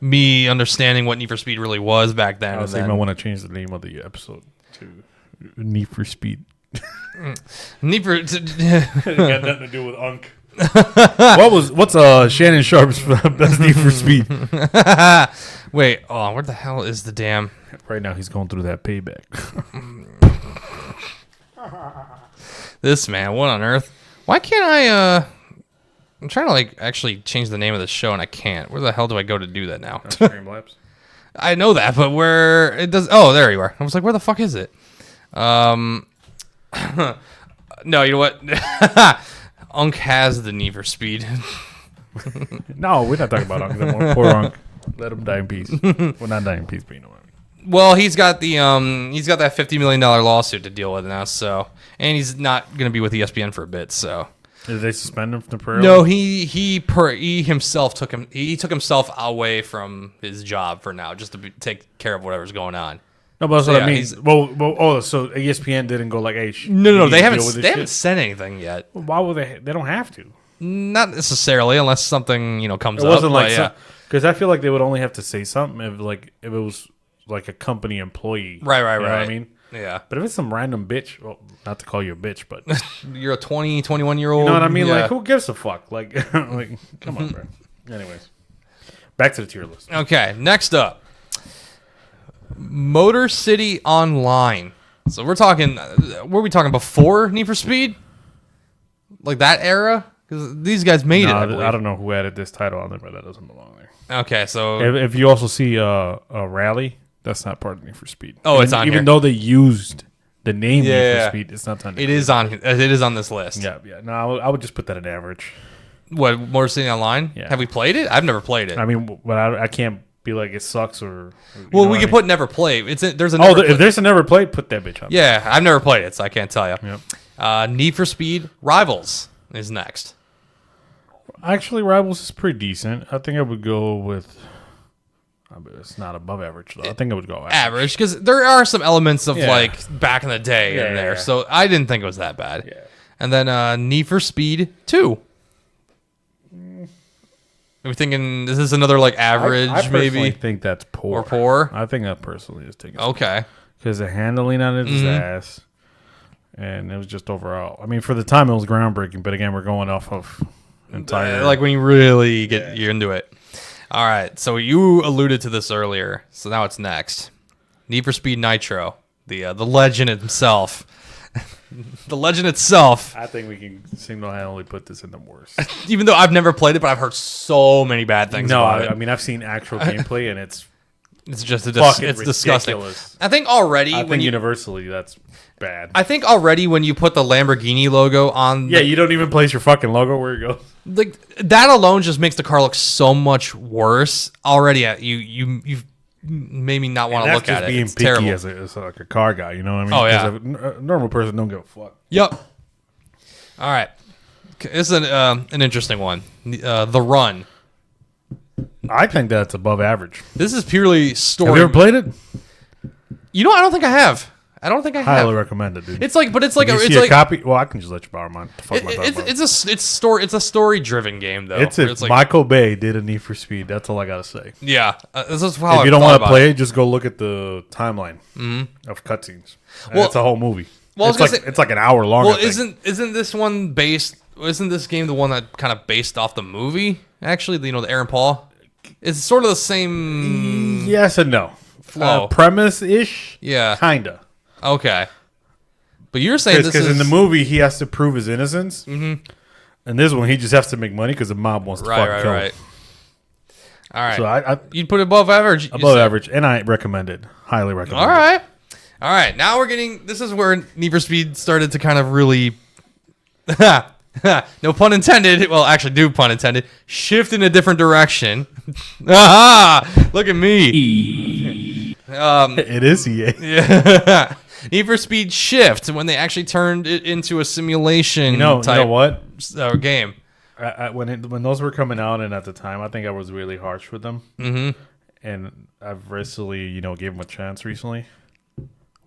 me understanding what Need for Speed really was back then. I was thinking I want to change the name of the episode to Need for Speed. Need for it got nothing to do with Unk. What's Shannon Sharp's best Need for Speed? Wait, where the hell is the damn? Right now he's going through that payback. This man, what on earth? Why can't I? I'm trying to actually change the name of the show and I can't. Where the hell do I go to do that now? Streamlabs. I know that, but where it does? Oh, there you are. I was like, where the fuck is it? No, you know what? Unk has the Need for Speed. No, we're not talking about Unk anymore. Poor Unk. Let him die in peace. Well, not die in peace, but you know what I mean. Well, he's got that $50 million lawsuit to deal with now, so and he's not going to be with ESPN for a bit, so. Did they suspend him temporarily? No, he himself took himself away from his job for now, just to take care of whatever's going on. No, but that's what I mean. So ESPN didn't go like, hey, no, they haven't said anything yet. Well, why would they? They don't have to. Not necessarily, unless something comes up. It wasn't like because I feel like they would only have to say something if it was like a company employee. Right. You know what I mean? Yeah. But if it's some random bitch, well, not to call you a bitch, but you're a 20, 21-year-old. You know what I mean? Yeah. Like, who gives a fuck? Like come on, bro. Anyways, back to the tier list. Okay, next up, Motor City Online. So we're talking. Were we talking before Need for Speed? Like that era? Because these guys made it. I don't know who added this title on there, but that doesn't belong there. Okay, so if you also see a rally, that's not part of Need for Speed. Oh, it's on even here. though they used the name Need for Speed, it's not on. It is on this list. Yeah. No, I would just put that at average. What, Motor City Online? Yeah. Have we played it? I've never played it. I mean, but I can't be like it sucks or. Well, we could put never play. There's a if there's a never play, put that bitch on. Yeah, I've never played it, so I can't tell you. Yep. Need for Speed Rivals is next. Actually, Rivals is pretty decent. I think I would go with. It's not above average though. I think I would go average because there are some elements of like back in the day in there, so I didn't think it was that bad. Yeah. And then Need for Speed 2. Are we thinking this is another like average? I maybe think that's poor. Or poor. I think that personally is taking. Okay. Because the handling on it is ass, and it was just overall. I mean, for the time it was groundbreaking, but again, we're going off of entire. Like when you really get you're into it. All right, so you alluded to this earlier, so now it's next. Need for Speed Nitro, the legend himself. The legend itself. I think we can single-handedly put this in the worst. Even though I've never played it, but I've heard so many bad things about it. I mean, I've seen actual gameplay, and it's just fucking disgusting. ridiculous. I think already universally that's bad. I think already when you put the Lamborghini logo on, you don't even place your fucking logo where it goes. Like that alone just makes the car look so much worse. Already, you've made me not want to look at it. Being it's picky terrible. as like a car guy, you know what I mean? Oh yeah, 'Cause a normal person don't give a fuck. Yep. All right, this is an interesting one. The Run. I think that's above average. This is purely story. Have you ever played it? You know, I don't think I have. Highly recommend it, dude. It's like a copy. Well, I can just let you borrow mine. It's a story driven game though. It's if Michael Bay did a Need for Speed. That's all I gotta say. Yeah, this is how if you don't want to play it, just go look at the timeline of cutscenes. Well, it's a whole movie. Well, it's like an hour long. Well, isn't this one based? Isn't this game the one that kind of based off the movie? Actually, the Aaron Paul. It's sort of the same. Yes and no. Flow premise ish. Yeah, kinda. Okay, but you're saying this is in the movie he has to prove his innocence, and this one he just has to make money because the mob wants to fucking kill him. All right. So you'd put it above average. Above average, and I recommend it. Highly recommend. All right. Now we're getting. This is where Need for Speed started to kind of really. No pun intended. Well, actually, do pun intended. Shift in a different direction. Aha! Look at me. It is EA. Yeah. Need for Speed Shift, when they actually turned it into a simulation type you know what? Game. When those were coming out, and at the time, I think I was really harsh with them. Mm-hmm. And I've recently, gave them a chance recently.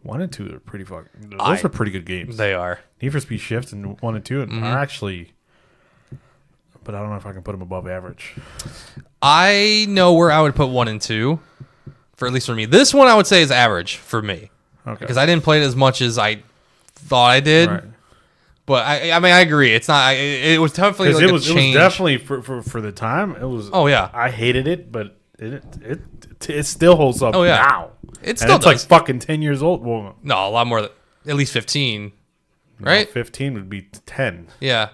1 and 2 are pretty fucking. Those are pretty good games. They are. Need for Speed Shift and 1 and 2 are actually. But I don't know if I can put them above average. I know where I would put 1 and 2, at least for me. This one I would say is average for me. Okay. Because I didn't play it as much as I thought I did. Right. But I mean, I agree. It's not. It was definitely like it was change. definitely for the time. It was. Oh yeah. I hated it, but it still holds up. Oh yeah. Now it's still like fucking 10 years old. Well, no, a lot more. At least 15. Right. 15 would be 10. Yeah.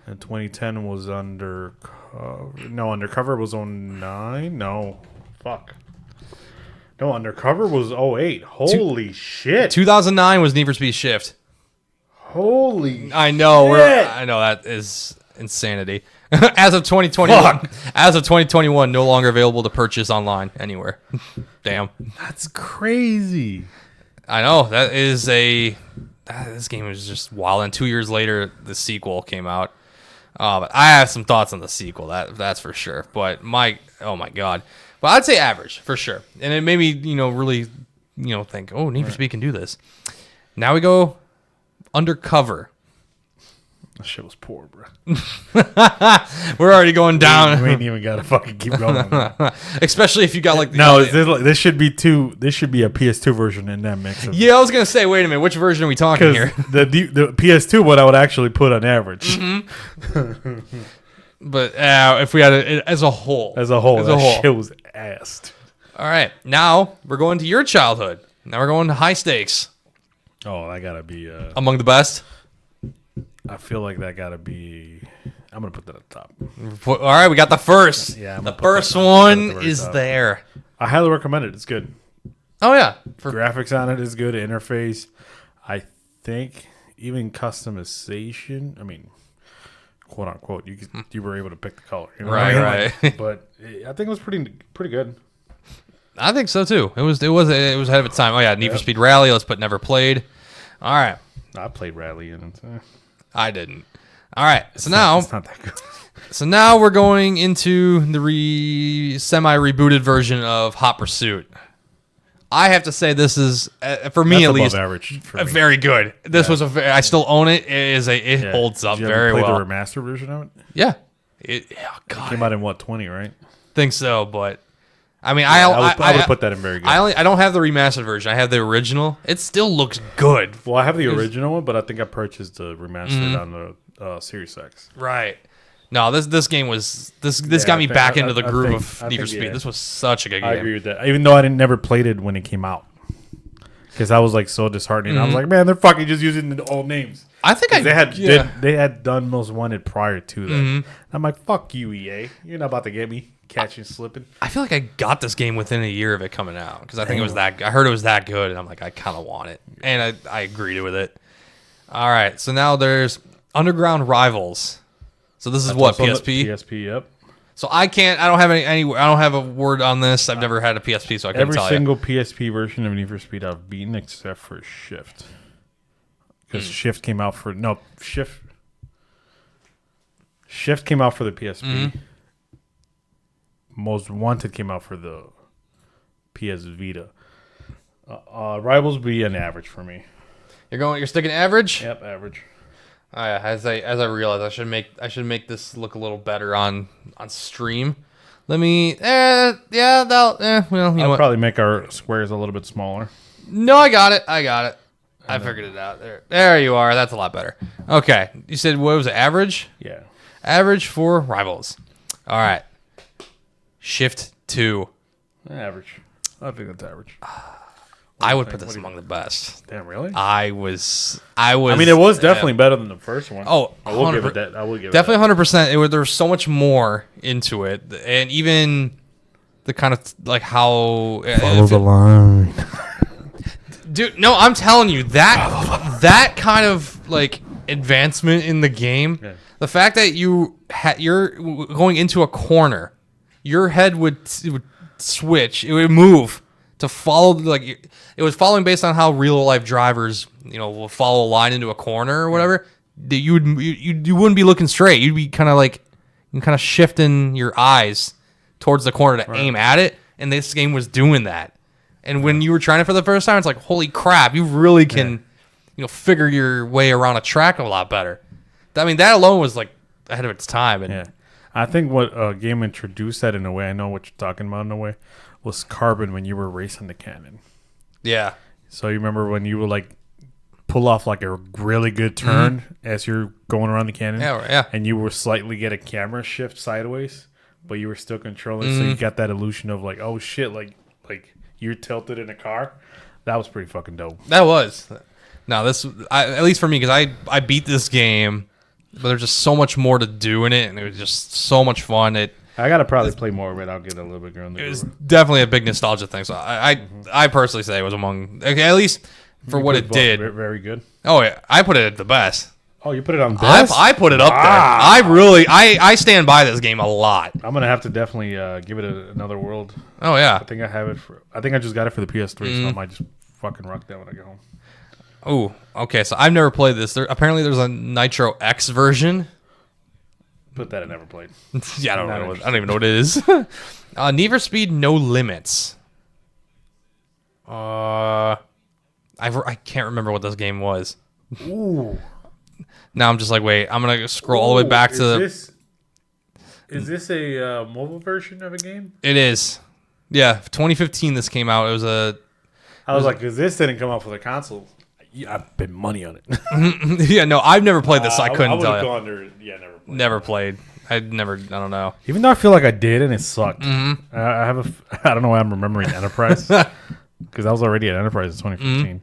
And 2010 was Undercover. No, Undercover was 09. No, fuck. No, Undercover was 08. Holy shit. 2009 was Need for Speed Shift. Holy I know. shit. I know that is insanity. As of 2021, as of 2021, no longer available to purchase online anywhere. Damn. That's crazy. I know. This game was just wild. And 2 years later, the sequel came out. But I have some thoughts on the sequel. That's for sure. But oh my god. But I'd say average for sure. And it made me, really, think, oh, Need for Speed can do this. Now we go Undercover. That shit was poor, bro. We're already going down. We ain't even got to fucking keep going. Especially if you got like... this should be a PS2 version in that mix. Yeah, I was going to say, wait a minute, which version are we talking here? The PS2 one I would actually put on average. Mm-hmm. But if we had it as a whole. That shit was ass. All right, now we're going to your childhood. Now we're going to high stakes. Oh, that got to be... among the best? I feel like that got to be... I'm going to put that at the top. All right, we got the first. Yeah, the first one is top. There. I highly recommend it. It's good. Oh, yeah. Graphics on it is good. Interface. I think even customization, I mean, quote unquote, you were able to pick the color. You know right. But I think it was pretty good. I think so, too. It was ahead of its time. Oh, yeah, Need for Speed Rally. Let's put Never Played. All right. I played Rally in it. I didn't. All right. It's not that good. So now we're going into the semi-rebooted version of Hot Pursuit. I have to say this is, for me at least, average for me. Very good. This was I still own it. It holds up very well. Did you play the remastered version of it? Yeah. It came out in 20, right? Think so, but I mean, I would put that in very good. I don't have the remastered version. I have the original. It still looks good. Well, I have the original one, but I think I purchased the remastered on the Series X. Right. No, this game was this got me back into the groove of Need for Speed. This was such a good game. I agree with that. Even though I never played it when it came out, because I was like so disheartening. I was Mhm. like, man, they're fucking just using the old names. I think 'Cause they had done Most Wanted prior to that. Mhm. I'm like, fuck you, EA. You're not about to get me catching slipping. I feel like I got this game within a year of it coming out because I think it was that. I heard it was that good, and I'm like, I kind of want it, and I agreed with it. All right, so now there's Underground Rivals. So this is That's what also on the PSP. PSP, yep. So I can't. I don't have any. I don't have a word on this. I've never had a PSP, so I couldn't Every tell single PSP version of Need for Speed I've beaten except for Shift. Because Shift came out for Shift came out for the PSP. Mhm. Most Wanted came out for the PS Vita. Rivals would be an average for me. You're sticking average. Yep, average. Oh, yeah, as I realized, I should make this look a little better on stream. Let me. Well, you know I'll what? probably make our squares a little bit smaller. No, I got it. I figured it out. There you are. That's a lot better. Okay, you said what was it? Average? Yeah. Average for Rivals. All right. Shift 2. Average. I think that's average. I would put this among the best. Damn, really? I was. I mean, it was definitely better than the first one. Oh, I will give it that. I will give definitely it that. 100%. There was so much more into it, and even the kind of like how Follow the line. Dude, no, I'm telling you that kind of like advancement in the game, the fact that you're going into a corner, your head would switch, it would move to follow, like it was following based on how real life drivers, will follow a line into a corner or whatever. You wouldn't be looking straight. You'd be kind of shifting your eyes towards the corner to aim at it, and this game was doing that. And when you were trying it for the first time, it's like, holy crap, you really can, figure your way around a track a lot better. I mean, that alone was like ahead of its time. And yeah, I think what game introduced that in a way, I know what you're talking about in a way, was Carbon when you were racing the cannon. Yeah. So you remember when you would like pull off like a really good turn as you're going around the cannon? Yeah. And you would slightly get a camera shift sideways, but you were still controlling. So you got that illusion of like, oh shit, like you're tilted in a car. That was pretty fucking dope. That was. Now this, at least for me, because I beat this game, but there's just so much more to do in it, and it was just so much fun. I gotta probably play more of it. I'll get a little bit going. It was definitely a big nostalgia thing. So I personally say it was among, at least for what it did. Very good. Oh yeah, I put it at the best. Oh, you put it on best? I put it up there. I stand by this game a lot. I'm gonna have to definitely give it another whirl. Oh yeah. I think I just got it for the PS3, so I might just fucking rock that when I get home. Oh, okay. So I've never played this. Apparently there's a Nitro X version. Put that I never played. Yeah, I don't even know what it is. Need for Speed No Limits. I can't remember what this game was. Ooh. Now I'm just like, wait, I'm gonna scroll all the way back to the. Is this a mobile version of a game? It is. Yeah, 2015. This came out. It was a. I was like, because this didn't come out for the console. I bet money on it. Yeah, no, I've never played this. So I couldn't tell you. Never played. I don't know. Even though I feel like I did and it sucked. I don't know why I'm remembering Enterprise because I was already at Enterprise in 2015,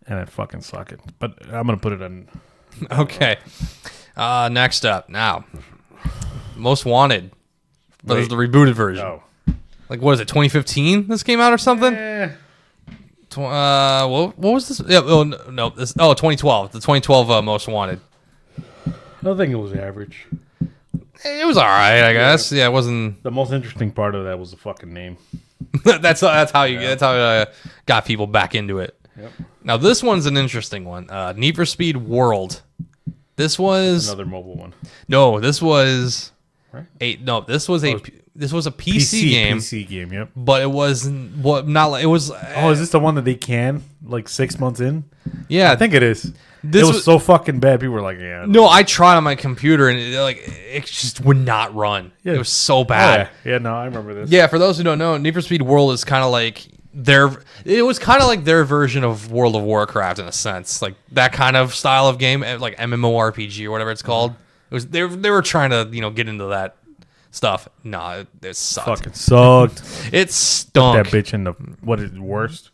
and it fucking sucked. But I'm gonna put it on. Okay. Next up, now, Most Wanted, but it's the rebooted version. No. Like, what is it? 2015? This came out or something? What was this? Yeah, no. 2012. The 2012 Most Wanted. I don't think it was average. It was all right, I guess. Yeah, it wasn't. The most interesting part of that was the fucking name. that's how I got people back into it. Yep. Now this one's an interesting one. Need for Speed World. This was another mobile one. No, this was right? This was a PC game. PC game, yep. But it was not like it was. Oh, is this the one that they can like 6 months in? Yeah, I think it is. It was so fucking bad. People were like, "Yeah." No, I tried on my computer and it just would not run. Yeah. It was so bad. Oh, yeah, no, I remember this. Yeah, for those who don't know, Need for Speed World is kind of like it was kind of like their version of World of Warcraft in a sense, like that kind of style of game, like MMORPG or whatever it's called. It was they were trying to get into that stuff. No, it sucked. Fucking sucked. It stunk. Put that bitch in the what is worst?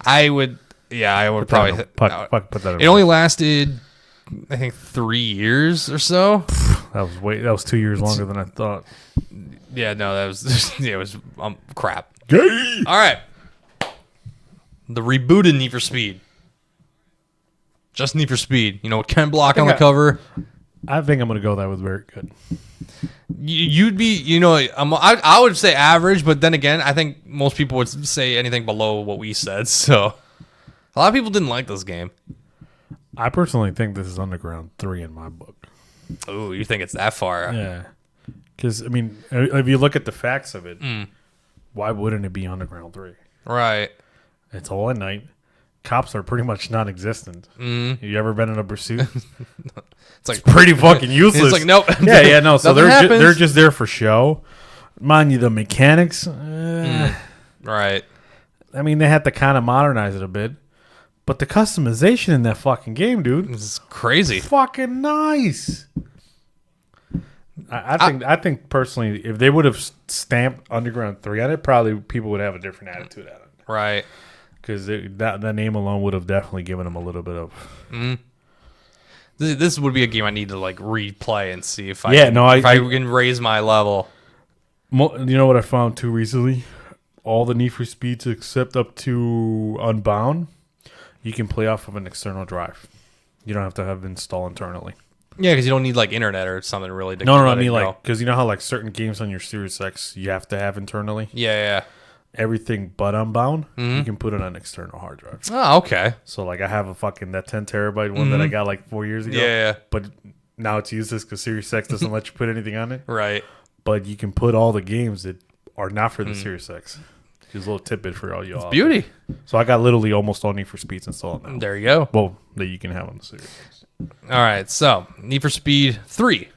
I would Yeah, I would probably put that. It only lasted, I think, 3 years or so. That was 2 years longer than I thought. Yeah, no, that was it was crap. Gay. All right, the rebooted Need for Speed. Just Need for Speed. You know, with Ken Block on the cover. I think I'm gonna go that with very good. You'd be, you know, I would say average, but then again, I think most people would say anything below what we said. So a lot of people didn't like this game. I personally think this is Underground 3 in my book. Oh, you think it's that far? Yeah. Because, I mean, if you look at the facts of it, why wouldn't it be Underground 3? Right. It's all at night. Cops are pretty much non-existent. You ever been in a pursuit? It's pretty fucking useless. It's like, nope. Yeah, no. So they're just there for show. Mind you, the mechanics. Right. I mean, they had to kind of modernize it a bit. But the customization in that fucking game, dude, is crazy. Fucking nice. I think personally, if they would have stamped Underground 3 on it, probably people would have a different attitude at it. Right. Because that name alone would have definitely given them a little bit of. This would be a game I need to like replay and see if I can raise my level. You know what I found too recently? All the Need for Speeds except up to Unbound, you can play off of an external drive. You don't have to have it installed internally. Yeah, because you don't need like internet or something really. No, I mean like because you know how like certain games on your Series X you have to have internally. Yeah. Everything but Unbound, you can put it on an external hard drive. Oh, okay. So like I have that 10 terabyte one that I got like 4 years ago. Yeah. But now it's useless because Series X doesn't let you put anything on it. Right. But you can put all the games that are not for the Series X. Just a little tidbit for all you all. Beauty. So I got literally almost all Need for Speeds installed now. There you go. Well, that you can have on the Series X. All right, so Need for Speed 3.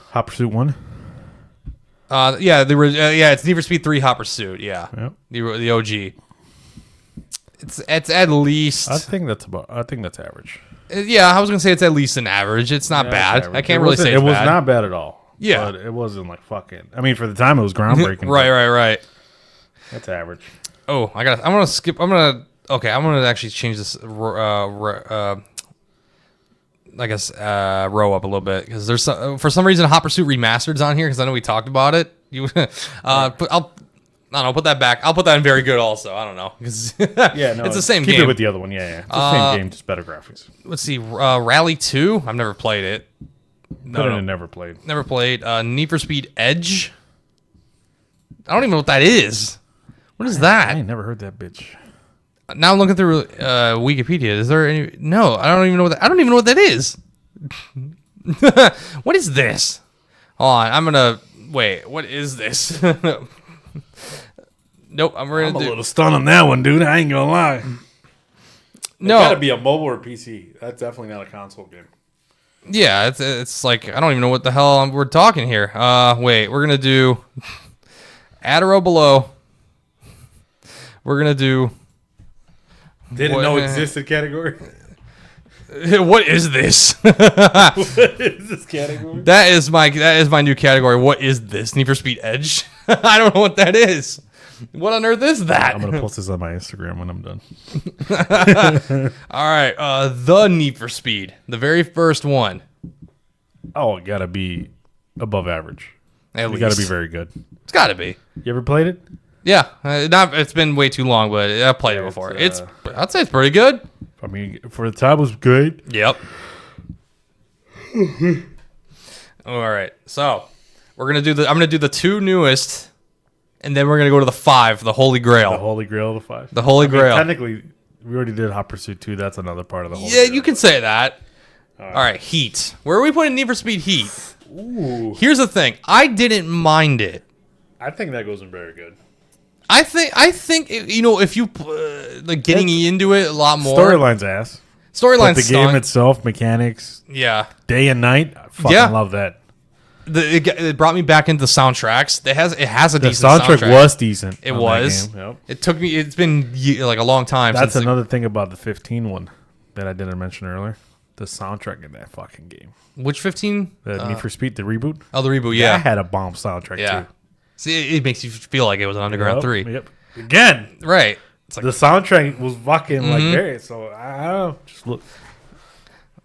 Hot Pursuit 1. It's Need for Speed 3 Hot Pursuit. Yeah, yep. The OG. It's at least. I think that's average. Yeah, I was gonna say it's at least an average. It's not bad. I can't really say it was not bad at all. Yeah, but it wasn't like fucking. I mean, for the time, it was groundbreaking. Right. That's average. Oh, I'm gonna skip. I'm gonna actually change this. I guess row up a little bit because there's for some reason Hot Pursuit Remastered's on here because I know we talked about it. Put that back. I'll put that in very good also. I don't know because it's the same game. Keep it with the other one. Yeah. It's the same game, just better graphics. Let's see, Rally 2. I've never played it. Never played. Never played. Need for Speed Edge. I don't even know what that is. What is that? I ain't never heard that bitch. Now I'm looking through Wikipedia. Is there any? No, I don't even know what that. I don't even know what that is. What is this? Hold on, I'm gonna wait. What is this? Nope, I'm a little stunned on that one, dude. I ain't gonna lie. No, it's gotta be a mobile or PC. That's definitely not a console game. Yeah, it's like I don't even know what the hell we're talking here. Wait, we're gonna do add a row below. We're gonna do. Didn't know existed category. What is this? What is this category? That is my new category. What is this? Need for Speed Edge? I don't know what that is. What on earth is that? I'm gonna post this on my Instagram when I'm done. All right, the Need for Speed, the very first one. Oh, it gotta be above average. At least. It gotta be very good. It's gotta be. You ever played it? Yeah, it's been way too long, but I've played it before. I'd say it's pretty good. I mean, for the time, it was good. Yep. All right, so I'm gonna do the two newest, and then we're gonna go to the 5, the Holy Grail. The Holy Grail of the 5. The Holy Grail. Technically, we already did Hot Pursuit 2. That's another part of the Holy Grail. Yeah, you can say that. All right, Heat. Where are we putting Need for Speed Heat? Ooh. Here's the thing. I didn't mind it. I think that goes in very good. I think if you like getting into it a lot more. Storyline's ass. Storyline's the game itself, mechanics. Yeah. Day and night. I fucking love that. It brought me back into the soundtracks. It has a decent soundtrack. Soundtrack Was decent. It was. Yep. It took me. It's been like a long time. That's another thing about the 15 one that I didn't mention earlier. The soundtrack in that fucking game. Which 15? The Need for Speed, the reboot. Oh, the reboot. Yeah, that had a bomb soundtrack too. See, it makes you feel like it was an Underground 3. Yep. Again, right? the soundtrack was fucking like there. So I don't know. Just look.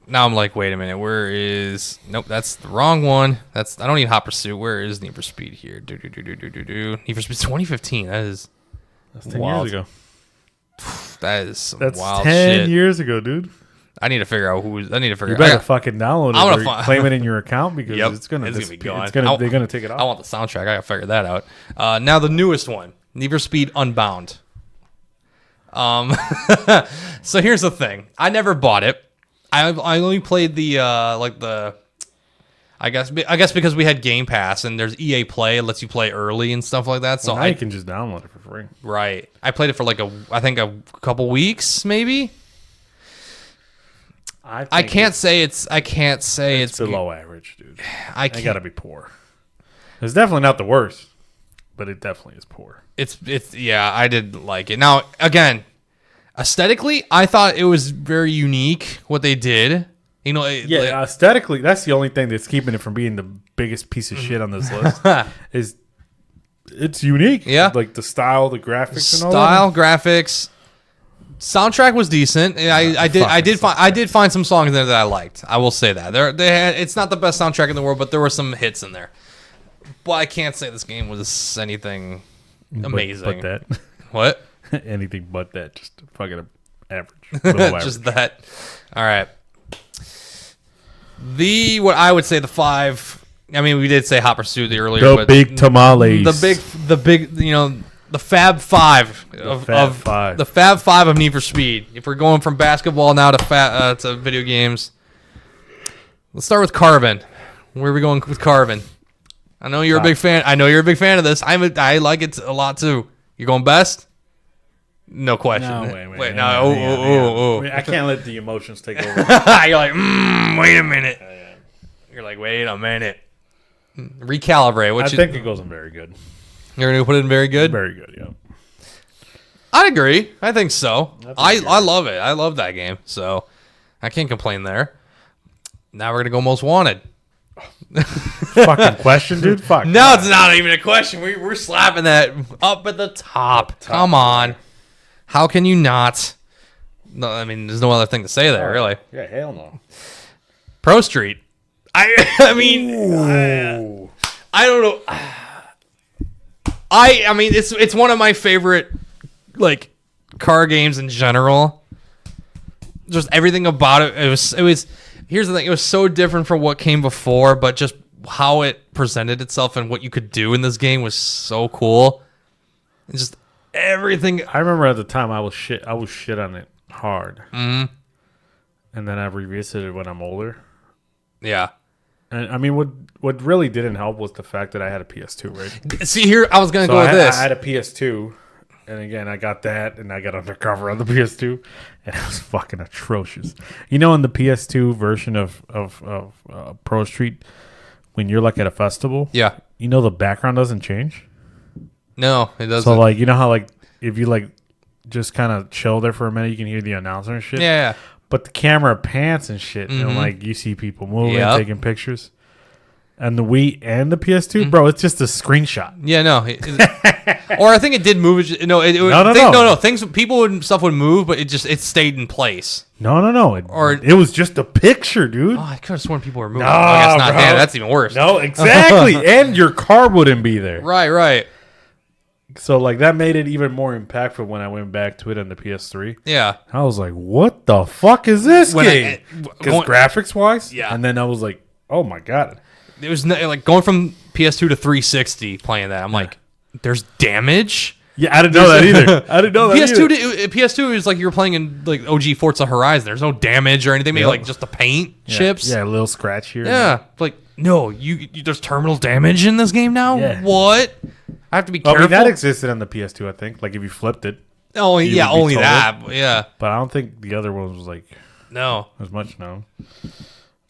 Now I'm like, wait a minute. Where is? Nope, that's the wrong one. I don't need Hot Pursuit. Where is Need for Speed here? Need for Speed 2015. That's 10 years ago. That is some That's wild 10 shit. years ago, dude. I need to figure out who. I need to figure. You better fucking download it. I'm Or claim it in your account because it's gonna be gone. They're gonna take it off. I want the soundtrack. I gotta figure that out. Now the newest one, Need for Speed Unbound. So here's the thing. I never bought it. I only played the I guess because we had Game Pass and there's EA Play, it lets you play early and stuff like that. So now you can just download it for free. Right. I played it for like I think a couple weeks maybe. I can't say it's below average, dude. I gotta be poor. It's definitely not the worst, but it definitely is poor. It's yeah, I did like it. Now again, aesthetically, I thought it was very unique what they did. You know, aesthetically, that's the only thing that's keeping it from being the biggest piece of shit on this list. Is it's unique? Yeah, like the style, the graphics, and all that. Graphics. Soundtrack was decent. I did find some songs there that I liked. I will say that it's not the best soundtrack in the world, but there were some hits in there. But I can't say this game was anything amazing. But that. What? Anything but that. Just fucking average. Just that. All right. What I would say the 5. I mean, we did say Hot Pursuit earlier. The big tamales. The big. You know. The Fab Five the Fab Five of Need for Speed. If we're going from basketball now to video games, let's start with Carbon. Where are we going with Carbon? I know you're a big fan. I know you're a big fan of this. I like it a lot too. You're going best? No question. No, wait. No. I can't let the emotions take over. You're like, wait a minute. You're like, wait a minute. Recalibrate. I think it goes in very good. You're going to put it in very good? Very good, yeah. I'd agree. I think so. I love it. I love that game. So I can't complain there. Now we're going to go Most Wanted. Fucking question, dude? Fuck. No, it's not even a question. We're slapping that up at the top. Come on. How can you not? No, I mean, there's no other thing to say there, really. Yeah, hell no. Pro Street. I mean, I don't know. I mean, it's one of my favorite like car games in general. Just everything about it. It was. Here's the thing. It was so different from what came before, but just how it presented itself and what you could do in this game was so cool. And just everything. I remember at the time I was shit on it hard. Mm-hmm. And then I revisited when I'm older. Yeah. And I mean, what really didn't help was the fact that I had a PS2, right? See, here I was gonna go with this. I had a PS2, and again, I got that, and I got Undercover on the PS2, and it was fucking atrocious. You know, in the PS2 version of Pro Street, when you're like at a festival, yeah, you know the background doesn't change. No, it doesn't. So like, you know how like if you like just kind of chill there for a minute, you can hear the announcer and shit. Yeah. But the camera pants and shit, and like you see people moving, taking pictures. And the Wii and the PS2, bro, it's just a screenshot. Yeah, no. Or I think it did move. No. Stuff would move, but it stayed in place. No. It was just a picture, dude. Oh, I could have sworn people were moving. No, I guess not. Damn, that's even worse. No, exactly. And your car wouldn't be there. Right. So, like, that made it even more impactful when I went back to it on the PS3. Yeah. I was like, what the fuck is this game? Because graphics-wise? Yeah. And then I was like, oh, my God. It was like going from PS2 to 360 playing that. I'm like, there's damage? Yeah, I didn't know that either. PS2 is like you were playing in like OG Forza Horizon. There's no damage or anything. Maybe like just the paint chips. Yeah, a little scratch here. Yeah. Like, no, there's terminal damage in this game now? Yeah. What? I have to be careful. I mean, that existed on the PS2, I think. Like, if you flipped it. Oh, yeah, only that. Yeah. But I don't think the other one was, like, as much known.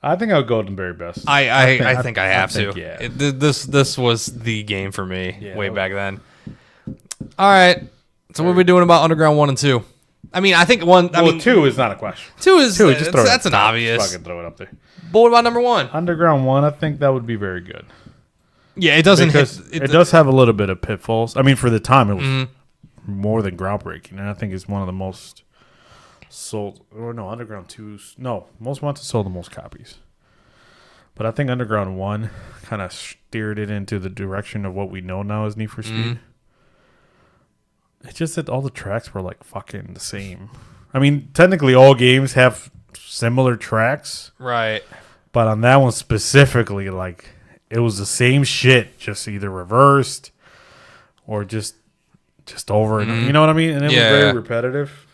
I think I would go to the very best. I think I have to. Yeah. This was the game for me way back then. All right. So what are we doing about Underground 1 and 2? I mean, I think 2 is not a question. 2 is just throw that's it an obvious. Fucking throw it up there. But what about number 1? Underground 1, I think that would be very good. Yeah, it doesn't because it does have a little bit of pitfalls. I mean, for the time, it was more than groundbreaking, and I think it's one of the most sold. Or no, Underground 2. No, Most Wanted sold the most copies. But I think Underground 1 kind of steered it into the direction of what we know now as Need for Speed. It's just that all the tracks were like fucking the same. I mean, technically all games have similar tracks. Right. But on that one specifically, like, it was the same shit, just either reversed or just over and you know what I mean? And it was very repetitive.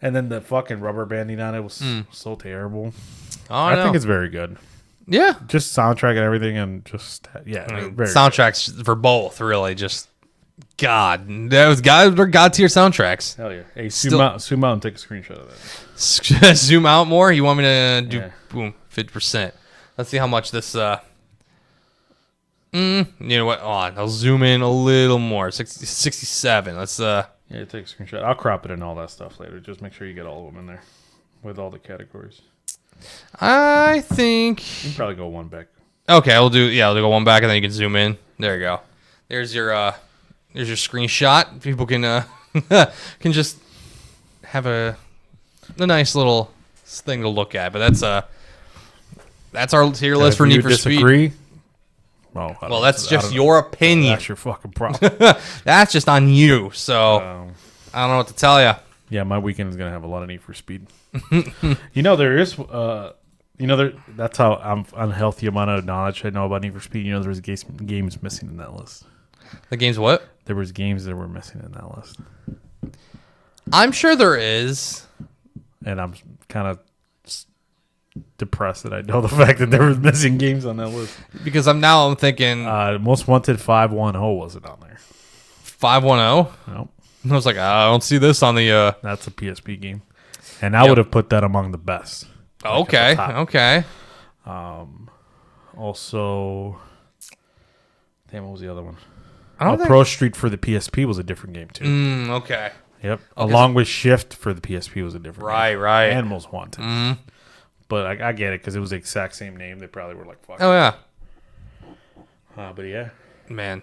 And then the fucking rubber banding on it was so terrible. I think it's very good. Yeah. Just soundtrack and everything, and just very soundtracks good. for both, really. Just God, they're god tier soundtracks. Hell yeah! Hey, zoom out and take a screenshot of that. Zoom out more. You want me to do boom 50%? Let's see how much this. You know what? I'll zoom in a little more. 67. Let's take a screenshot. I'll crop it and all that stuff later. Just make sure you get all of them in there with all the categories. I think you can probably go one back. Okay, I'll do go one back and then you can zoom in. There you go. There's your screenshot. People can can just have a nice little thing to look at. But that's our tier list for Need for Speed. Well, that's just your opinion. That's your fucking problem. That's just on you. So I don't know what to tell you. Yeah, my weekend is gonna have a lot of Need for Speed. There is, that's how unhealthy amount of knowledge I know about Need for Speed. There's games missing in that list. The games what? There was games that were missing in that list. I'm sure there is. And I'm kind of depressed that I know the fact that there was missing games on that list. Because I'm thinking Most Wanted 510 wasn't on there. 510? Nope. I was like, I don't see this on the that's a PSP game. And I would have put that among the best. Okay. Also, what was the other one? Pro Street for the PSP was a different game too. Okay. Yep. Along with Shift for the PSP was a different game. Right. And Most Wanted. But I get it because it was the exact same name. They probably were like, fuck. Oh, yeah. But yeah. Man.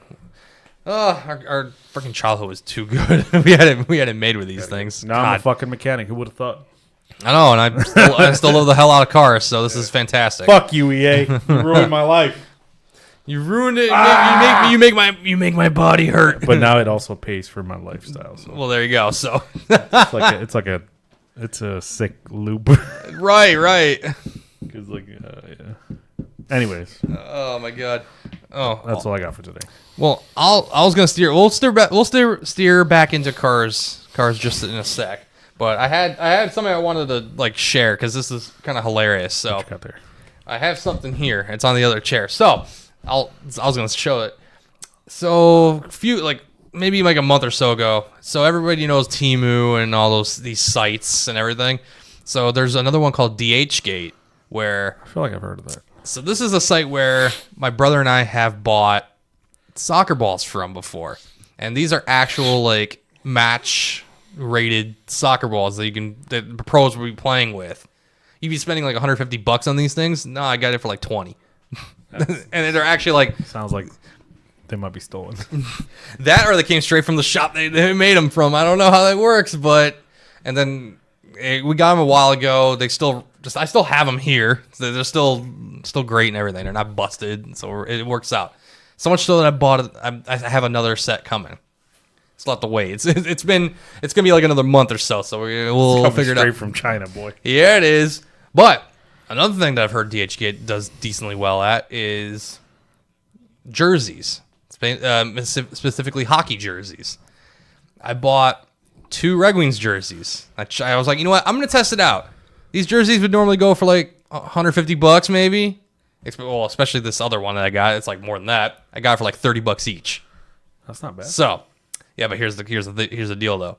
Our freaking childhood was too good. we had it made with these things. Now I'm a fucking mechanic. Who would have thought? I know, and I still love the hell out of cars, so this is fantastic. Fuck you, EA. You ruined my life. You ruined it. You make my body hurt. But now it also pays for my lifestyle. So. Well, there you go. So it's a sick loop. Right. Because Anyways. Oh my god. Oh, that's all I got for today. Well, I was gonna steer. We'll steer back into cars just in a sec. But I had something I wanted to share because this is kind of hilarious. So what you got there? I have something here. It's on the other chair. So I was gonna show it. So maybe a month or so ago. So everybody knows Temu and all these sites and everything. So there's another one called DHgate where I feel like I've heard of that. So this is a site where my brother and I have bought soccer balls from before, and these are actual match rated soccer balls that the pros will be playing with. You'd be spending $150 on these things. No, I got it for 20, and they're actually sounds like they might be stolen. That or they came straight from the shop they made them from. I don't know how that works, and then we got them a while ago. They I still have them here. So they're still great and everything. They're not busted, so it works out. So much so that I bought it. I have another set coming. Still have to wait. It's gonna be another month or so. So we'll figure it out. Straight from China, boy. Yeah, it is. But another thing that I've heard DHgate does decently well at is jerseys, specifically hockey jerseys. I bought 2 Red Wings jerseys. I was like, you know what? I'm gonna test it out. These jerseys would normally go for $150 maybe. Well, especially this other one that I got. It's more than that. I got it for $30 each. That's not bad. So, yeah, but here's the deal though.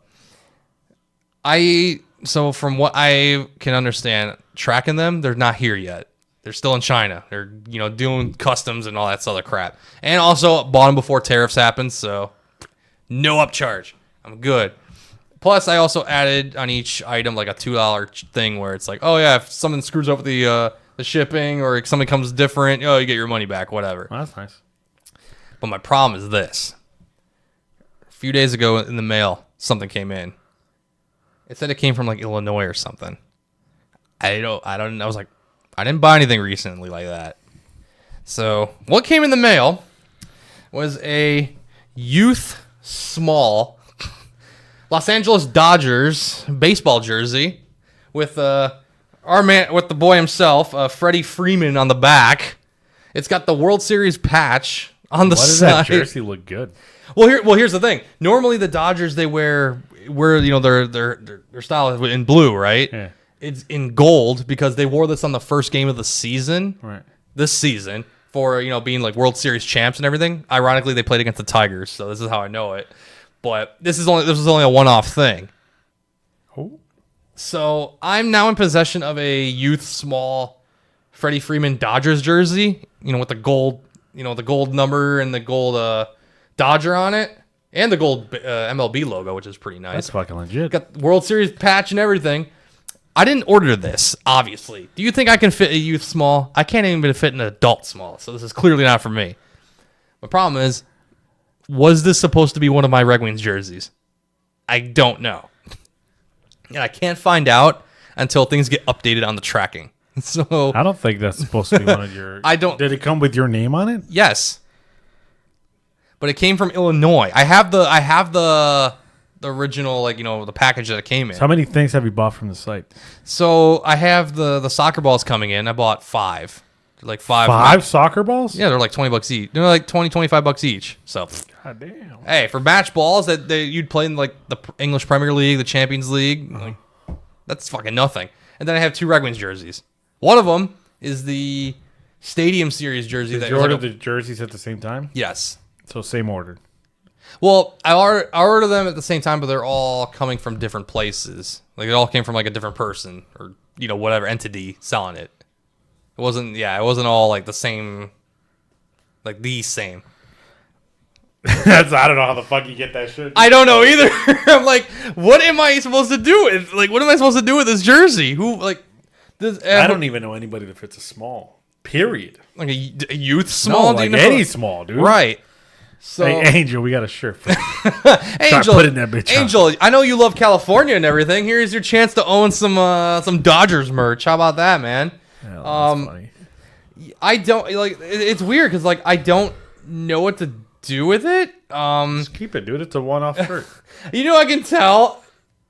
So from what I can understand, tracking them, they're not here yet. They're still in China. They're doing customs and all that other crap. And also bought them before tariffs happened, so no upcharge. I'm good. Plus, I also added on each item a $2 thing where it's oh yeah, if something screws up with the shipping or if something comes different, you get your money back, whatever. Well, that's nice. But my problem is this. few days ago in the mail, something came in. It said it came from like Illinois or something. I was like, I didn't buy anything recently like that. So what came in the mail was a youth small Los Angeles Dodgers baseball jersey with the boy himself, Freddie Freeman on the back. It's got the World Series patch on the side. Why does that jersey look good? Well, here's the thing. Normally the Dodgers, they wear their style in blue, right? Yeah. It's in gold because they wore this on the first game of the season. Right. This season for being like World Series champs and everything. Ironically, they played against the Tigers, so this is how I know it. But this was only a one-off thing. Oh. So I'm now in possession of a youth small Freddie Freeman Dodgers jersey, with the gold, the gold number and the gold Dodger on it, and the gold MLB logo, which is pretty nice. That's fucking legit. Got the World Series patch and everything. I didn't order this, obviously. Do you think I can fit a youth small? I can't even fit an adult small, so this is clearly not for me. The problem is, was this supposed to be one of my Red Wings jerseys? I don't know. And I can't find out until things get updated on the tracking. So I don't think that's supposed to be one of your... Did it come with your name on it? Yes. But it came from Illinois. I have the original, the package that it came in. So how many things have you bought from the site? So I have the soccer balls coming in. I bought 5. Like 5. 5 soccer balls? Yeah, they're like $20 each. They're like $25 each. So God damn. Hey, for match balls that you'd play in like the English Premier League, the Champions League, like, that's fucking nothing. And then I have 2 Red Wings jerseys. One of them is the Stadium Series jersey. Did you order the jerseys at the same time? Yes. So same order. Well, I ordered them at the same time, but they're all coming from different places. Like, it all came from like a different person or whatever entity selling it. It wasn't all like the same, like the same. I don't know how the fuck you get that shit. I don't know either. I'm like, what am I supposed to do? What am I supposed to do with this jersey? Who I don't even know anybody that fits a small. Period. Like a youth small? No, like any small, dude. Right. So, hey, Angel, we got a shirt for you. Angel, putting that bitch Angel, on. I know you love California and everything. Here's your chance to own some Dodgers merch. How about that, man? Hell, that's funny. I don't it's weird because I don't know what to do with it. Just keep it, dude. It's a one-off shirt. I can tell.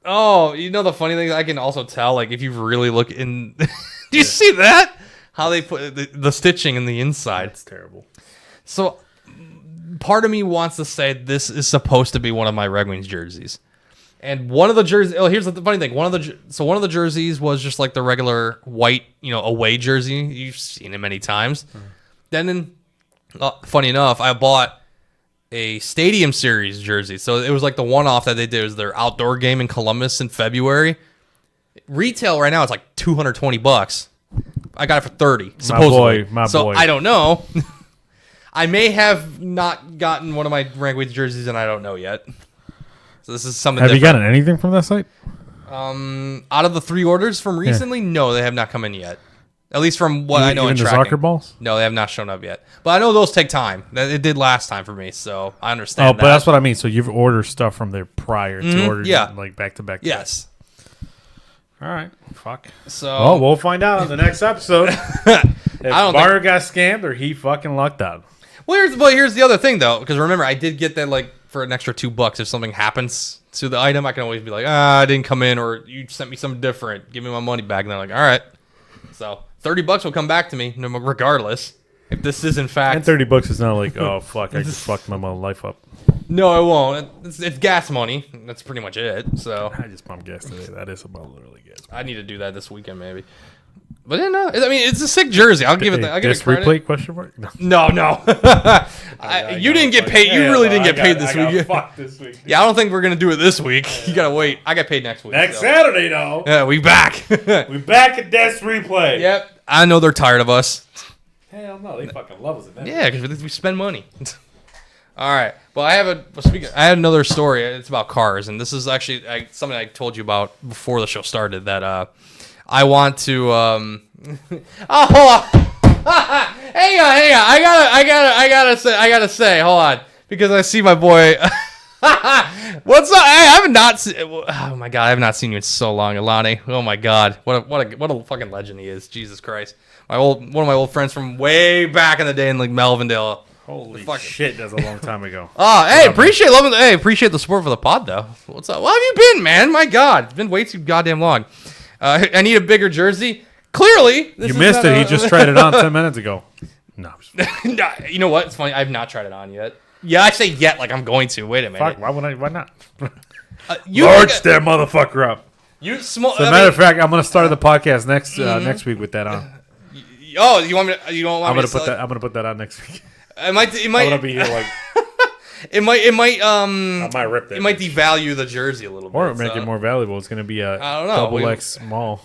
Oh, the funny thing is I can also tell if you really look in. Do you see that? How they put the stitching in the inside? It's terrible. So, part of me wants to say this is supposed to be one of my Red Wings jerseys. And one of the jerseys. Oh, here's the funny thing. One of the jerseys was just like the regular white, away jersey. You've seen it many times. Then, funny enough, I bought a Stadium Series jersey. So it was like the one-off that they did. It was their outdoor game in Columbus in February. Retail right now is like $220. I got it for $30. Supposedly. My boy. boy. I don't know. I may have not gotten one of my Red Wings jerseys, and I don't know yet. So this is something. Have different. you gotten anything from that site? Out of the 3 orders from recently, no, they have not come in yet. At least from what I know. Even in the tracking. soccer balls? No, they have not shown up yet. But I know those take time. It did last time for me, so I understand. Oh, but that's what I mean. So you've ordered stuff from there prior to ordering, like back to back. Yes. All right. Fuck. So. Well, we'll find out in the next episode if Mario got scammed or he fucking lucked out. Well, here's the other thing though, because remember I did get that for an extra $2 if something happens to the item. I can always be like, I didn't come in, or you sent me something different. Give me my money back. And they're like, all right. So $30 will come back to me regardless. If this is in fact, and $30 is not like, oh fuck, I just fucked my life up. No, it won't. It's gas money. That's pretty much it. So I just pumped gas today. That is about literally gas. I need to do that this weekend maybe. But yeah, no, I mean it's a sick jersey. I'll give it. I'll give it credit. Replay question mark? No. You didn't get paid. You really didn't get paid this week. Fuck this week. Yeah, I don't think we're gonna do it this week. You gotta wait. I got paid next week. Next Saturday, though. Yeah, we back. We back at Death Replay. Yep. I know they're tired of us. Hell no, they fucking love us. Yeah, because we spend money. All right. Well, I had another story. It's about cars, and this is actually something I told you about before the show started. That I want to. Oh, hold on. Hang on. I gotta say. Hold on, because I see my boy. What's up? Hey, I have not seen. Oh my god, I have not seen you in so long, Alani. Oh my god, what a fucking legend he is. Jesus Christ, one of my old friends from way back in the day in like Melvindale. Holy shit, that's a long time ago. Hey, appreciate the support for the pod though. What's up? Well, have you been, man? My god, it's been way too goddamn long. I need a bigger jersey. Clearly, you missed it. He just tried it on 10 minutes ago. No. No, you know what? It's funny. I've not tried it on yet. Yeah, I say yet like I'm going to. Wait a minute. Fuck, why not? You Large that motherfucker up. You small. As a matter of fact, I'm gonna start the podcast next week with that on. Oh, you want me? To, you don't want I'm me gonna to put that. I'm gonna put that on next week. It might. I'm gonna be here like. It might. I might rip that. It might devalue the jersey a little bit. Or make it more valuable. It's gonna be a I don't know. double X small.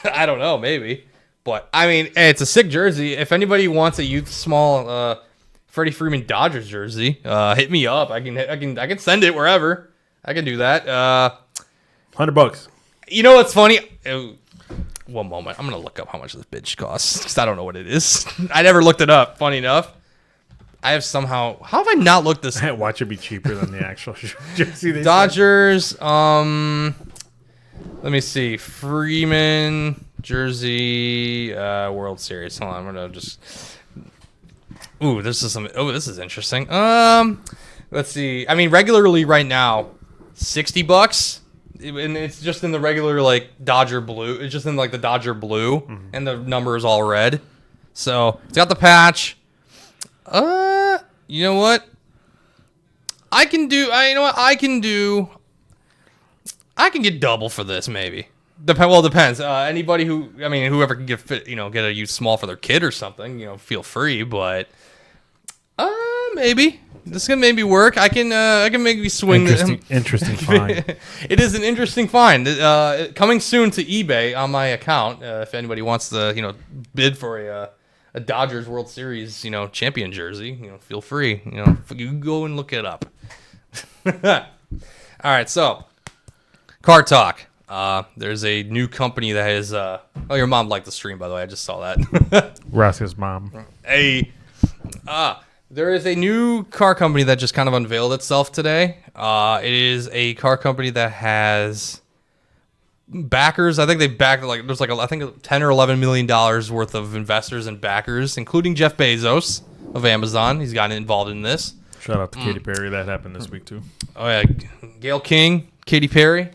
I don't know. Maybe. But I mean, hey, it's a sick jersey. If anybody wants a youth small Freddie Freeman Dodgers jersey, hit me up. I can send it wherever. I can do that. $100. You know what's funny? One moment. I'm gonna look up how much this bitch costs because I don't know what it is. I never looked it up. Funny enough, I have somehow. How have I not looked this? Watch it be cheaper than the actual jersey. Dodgers. Let me see. Freeman jersey World Series. Hold on. I'm gonna just. Ooh, this is interesting. Let's see. I mean, regularly right now, $60, and it's just in the regular like Dodger blue. It's just in like the Dodger blue, and the number is all red. So it's got the patch. You know what? I can get double for this maybe. Depends. Anybody whoever can get a youth small for their kid or something, feel free. But maybe this can maybe work. I can maybe swing. Interesting find. It is an interesting find. Coming soon to eBay on my account. If anybody wants to bid for a Dodgers World Series champion jersey, feel free. You go and look it up. All right, so car talk. There's a new company that has. Your mom liked the stream, by the way. I just saw that. Russ's mom. Hey. There is a new car company that just kind of unveiled itself today. It is a car company that has backers. I think they backed there's I think $10 or $11 million worth of investors and backers, including Jeff Bezos of Amazon. He's gotten involved in this. Shout out to Katy Perry. That happened this week too. Oh yeah, Gail King, Katy Perry.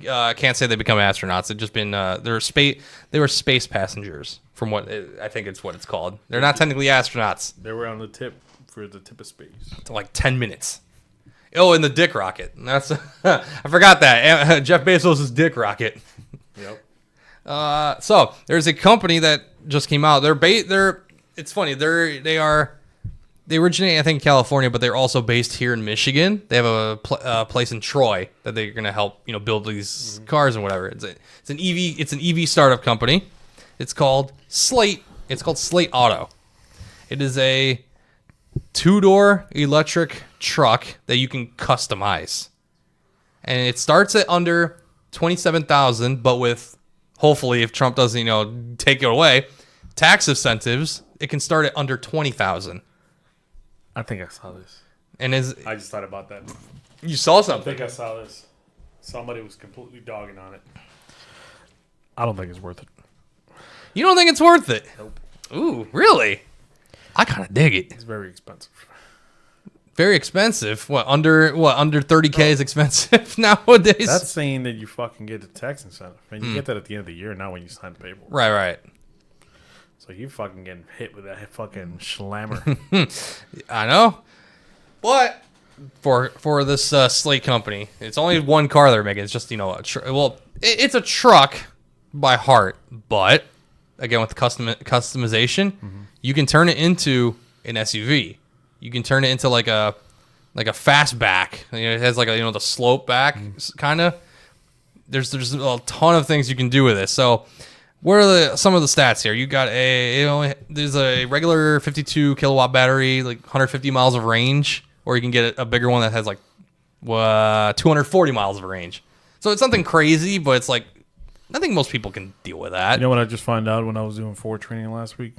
I can't say they become astronauts. They've just been they were space passengers from what I think it's what it's called. They're not technically astronauts. They were on the tip of space. To like 10 minutes. Oh, in the dick rocket. That's I forgot that. Jeff Bezos' dick rocket. Yep. So there's a company that just came out. It's funny. They originate, I think, in California, but they're also based here in Michigan. They have a place in Troy that they're gonna help build these cars and whatever. It's an EV startup company. It's called Slate. It's called Slate Auto. It is a 2-door electric truck that you can customize, and it starts at under $27,000. But with hopefully, if Trump doesn't take it away, tax incentives, it can start at under $20,000. I think I saw this. And I just thought about that. You saw something? I think I saw this. Somebody was completely dogging on it. I don't think it's worth it. You don't think it's worth it? Nope. Ooh, really? I kind of dig it. It's very expensive. Very expensive. Under $30K is expensive nowadays. That's saying that you fucking get the tax incentive, and you get that at the end of the year, not when you sign the paperwork. Right. So you fucking getting hit with that fucking slammer. I know, but for this Slate company, it's only one car they're making. It's just it's a truck by heart, but again with the customization, you can turn it into an SUV. You can turn it into like a fastback. It has the slope back kind of. There's a ton of things you can do with it. So. What are some of the stats here? You got there's a regular 52 kilowatt battery, like 150 miles of range, or you can get a bigger one that has 240 miles of range. So it's something crazy, but it's I think most people can deal with that. You know what I just found out when I was doing Ford training last week?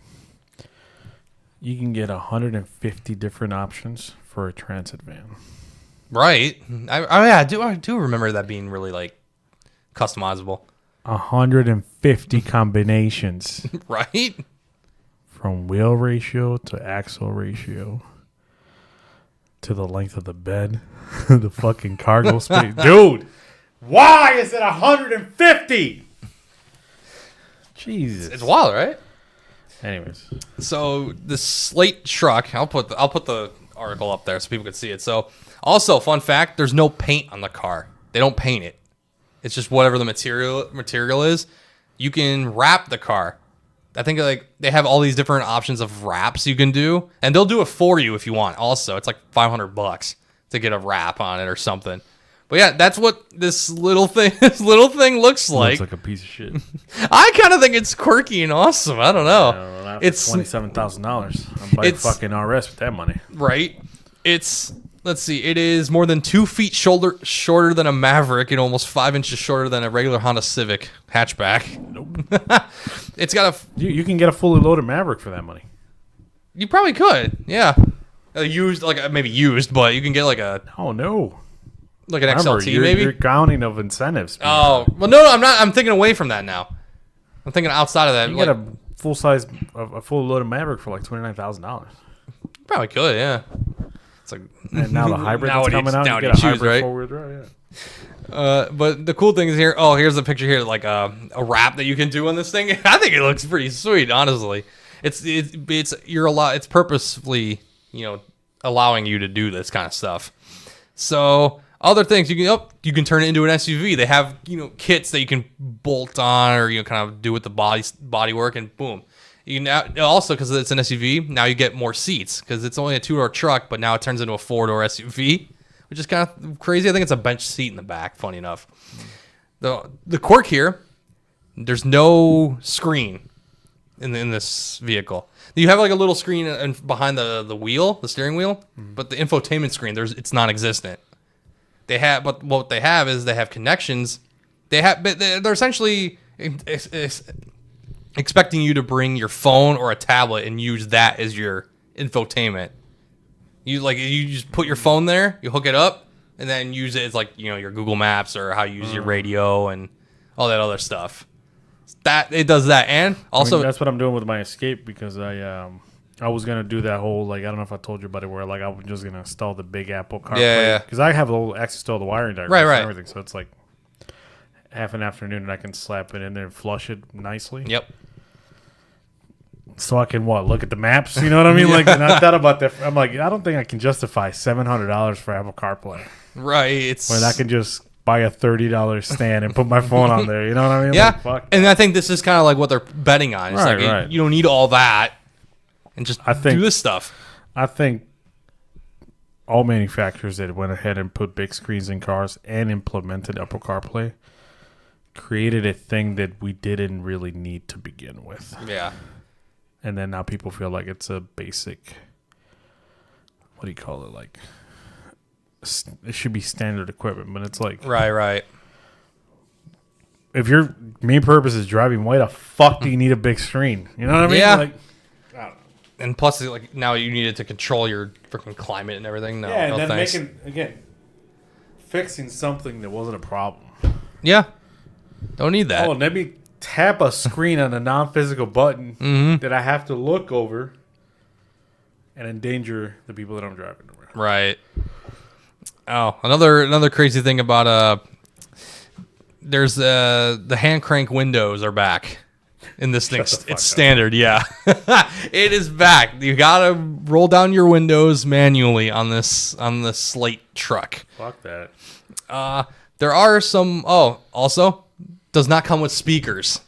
You can get 150 different options for a transit van. Right. I do remember that being really like customizable. 150 combinations. Right. From wheel ratio to axle ratio to the length of the bed, the fucking cargo space. Dude, why is it 150? Jesus. It's wild, right? Anyways. So the slate truck, I'll put the article up there so people can see it. So also, fun fact, there's no paint on the car. They don't paint it. It's just whatever the material is. You can wrap the car. I think like they have all these different options of wraps you can do, and they'll do it for you if you want. Also, it's like $500 to get a wrap on it or something. But yeah, that's what this little thing looks like. Looks like a piece of shit. I kind of think it's quirky and awesome. I don't know. It's $27,000. I'm buying fucking RS with that money. Right. Let's see. It is more than 2 feet shorter than a Maverick and almost 5 inches shorter than a regular Honda Civic hatchback. Nope. It's got You can get a fully loaded Maverick for that money. You probably could. Yeah. Used, like maybe used, but you can get like a. Oh no. Like an XLT, maybe. You're counting of incentives. Oh well, no, I'm not. I'm thinking away from that now. I'm thinking outside of that. You get a full size, a full loaded Maverick for like $29,000. Probably could, yeah. It's like and now the hybrid that's coming out. You get a hybrid 4-wheel drive, yeah. But the cool thing is here. Oh, here's a picture here, like a wrap that you can do on this thing. I think it looks pretty sweet, honestly. It's purposefully, allowing you to do this kind of stuff. So other things you can turn it into an SUV. They have kits that you can bolt on or kind of do with the body work, and boom. You can also, because it's an SUV, now you get more seats because it's only a 2-door truck, but now it turns into a 4-door SUV, which is kind of crazy. I think it's a bench seat in the back. Funny enough, the quirk here, there's no screen in this vehicle. You have like a little screen behind the wheel, the steering wheel, but the infotainment screen it's non-existent. But what they have is they have connections. They're essentially expecting you to bring your phone or a tablet and use that as your infotainment. You just put your phone there, you hook it up, and then use it as like your Google Maps or how you use your radio and all that other stuff. That it does that, and also that's what I'm doing with my Escape because I was gonna do that whole I don't know if I told you about it where I was just gonna install the Big Apple CarPlay because I have a little access to all the wiring diagrams and everything, so it's like half an afternoon and I can slap it in there and flush it nicely. Yep. So I can look at the maps, you know what I mean? And I thought about that. I'm like, I don't think I can justify $700 for Apple CarPlay. Right. When I can just buy a $30 stand and put my phone on there. You know what I mean? Yeah. Fuck. And I think this is kind of like what they're betting on. It's right. You don't need all that, and just do this stuff. I think all manufacturers that went ahead and put big screens in cars and implemented Apple CarPlay created a thing that we didn't really need to begin with. Yeah. And then now people feel like it's a basic, what do you call it? It should be standard equipment, but it's like... Right. If your main purpose is driving, why the fuck do you need a big screen? You know what I mean? Yeah. I don't know. And plus, now you need it to control your freaking climate and everything. No, yeah, and no then thanks. Fixing something that wasn't a problem. Yeah. Don't need that. Oh, let me tap a screen on a non-physical button that I have to look over and endanger the people that I'm driving over. Right. Oh, another crazy thing about there's the hand crank windows are back in this thing. It's standard, yeah. It is back. You gotta roll down your windows manually on this slate truck. Fuck that. There are some. Oh, also does not come with speakers.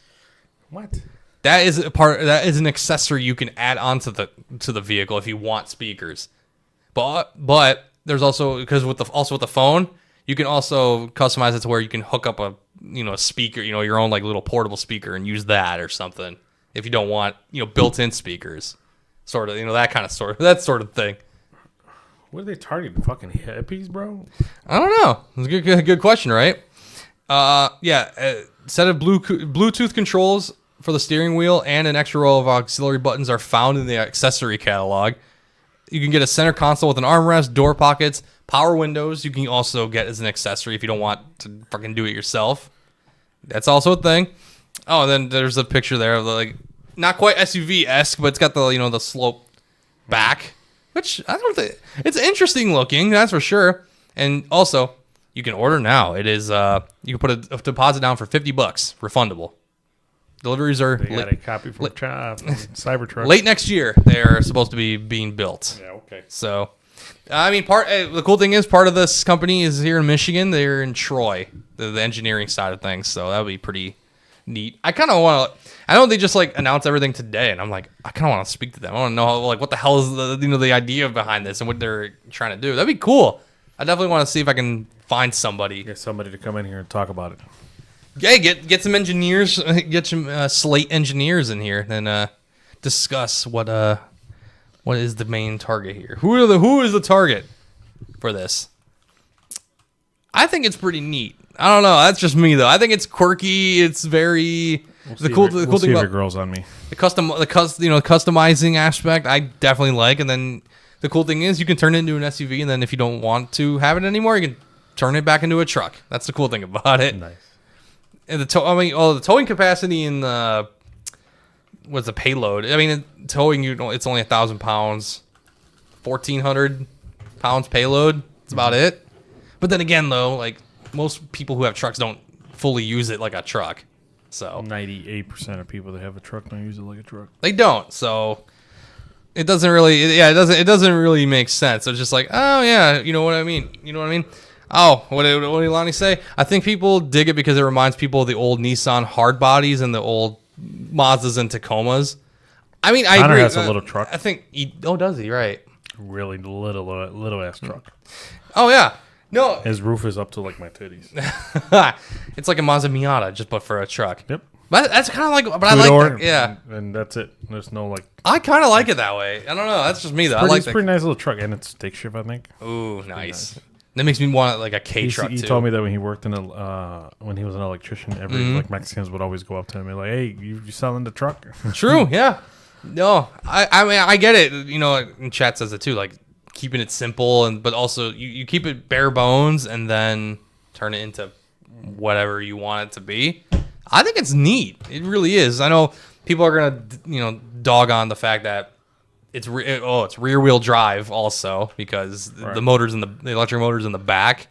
What? That is a part. That is an accessory you can add onto the vehicle if you want speakers. But there's also because with the phone, you can also customize it to where you can hook up a speaker, your own little portable speaker and use that or something if you don't want built-in speakers, sort of that sort of thing. What are they targeting? Fucking hippies, bro? I don't know. It's a good question, right? Set of Bluetooth controls for the steering wheel and an extra row of auxiliary buttons are found in the accessory catalog. You can get a center console with an armrest, door pockets, power windows. You can also get as an accessory if you don't want to fucking do it yourself. That's also a thing. Oh, and then there's a picture there of like not quite SUV-esque, but it's got the the slope back, which I don't think it's interesting looking. That's for sure. And also, you can order now. It is you can put a deposit down for $50, refundable. Deliveries are They got a copy from Cybertruck. late next year. They're supposed to be being built. Yeah, okay. So, I mean, the cool thing is part of this company is here in Michigan. They're in Troy, the engineering side of things. So that would be pretty neat. I kind of want to. I know they just like announced everything today, and I'm like, I kind of want to speak to them. I want to know like what the hell is the idea behind this and what they're trying to do. That'd be cool. I definitely want to see if I can find somebody. Get somebody to come in here and talk about it. Yeah, get some engineers, get some Slate engineers in here, and discuss what is the main target here. Who is the target for this? I think it's pretty neat. I don't know. That's just me though. I think it's quirky. It's very the cool thing about it grows on me. The customizing aspect I definitely like, and then the cool thing is you can turn it into an SUV, and then if you don't want to have it anymore, you can turn it back into a truck. That's the cool thing about it. Nice. And the towing capacity and what's the payload? I mean, towing it's only 1,000 pounds, 1,400 pounds payload. That's about it. But then again, though, like most people who have trucks don't fully use it like a truck. So 98% of people that have a truck don't use it like a truck. They don't. So it doesn't really. It doesn't really make sense. So it's just like, oh yeah, you know what I mean. You know what I mean. Oh, what did Lonnie say? I think people dig it because it reminds people of the old Nissan hard bodies and the old Mazdas and Tacomas. I mean, I agree. Has a little truck. I think. Does he? Right. Really little ass truck. Oh yeah. No. His roof is up to like my titties. It's like a Mazda Miata, just but for a truck. Yep. But that's kind of like. But I like that. Yeah. And that's it. There's no like. I kind of like it that way. I don't know. That's just me though. It's a pretty nice little truck, and it's stick shift, I think. Ooh, nice. That makes me want like a K truck too. He told me that when he worked when he was an electrician, like Mexicans would always go up to him and be like, "Hey, you selling the truck?" True, yeah. No, I mean I get it. And chat says it too. Like keeping it simple, but also you keep it bare bones and then turn it into whatever you want it to be. I think it's neat. It really is. I know people are gonna dog on the fact that it's rear wheel drive also because the electric motors in the back.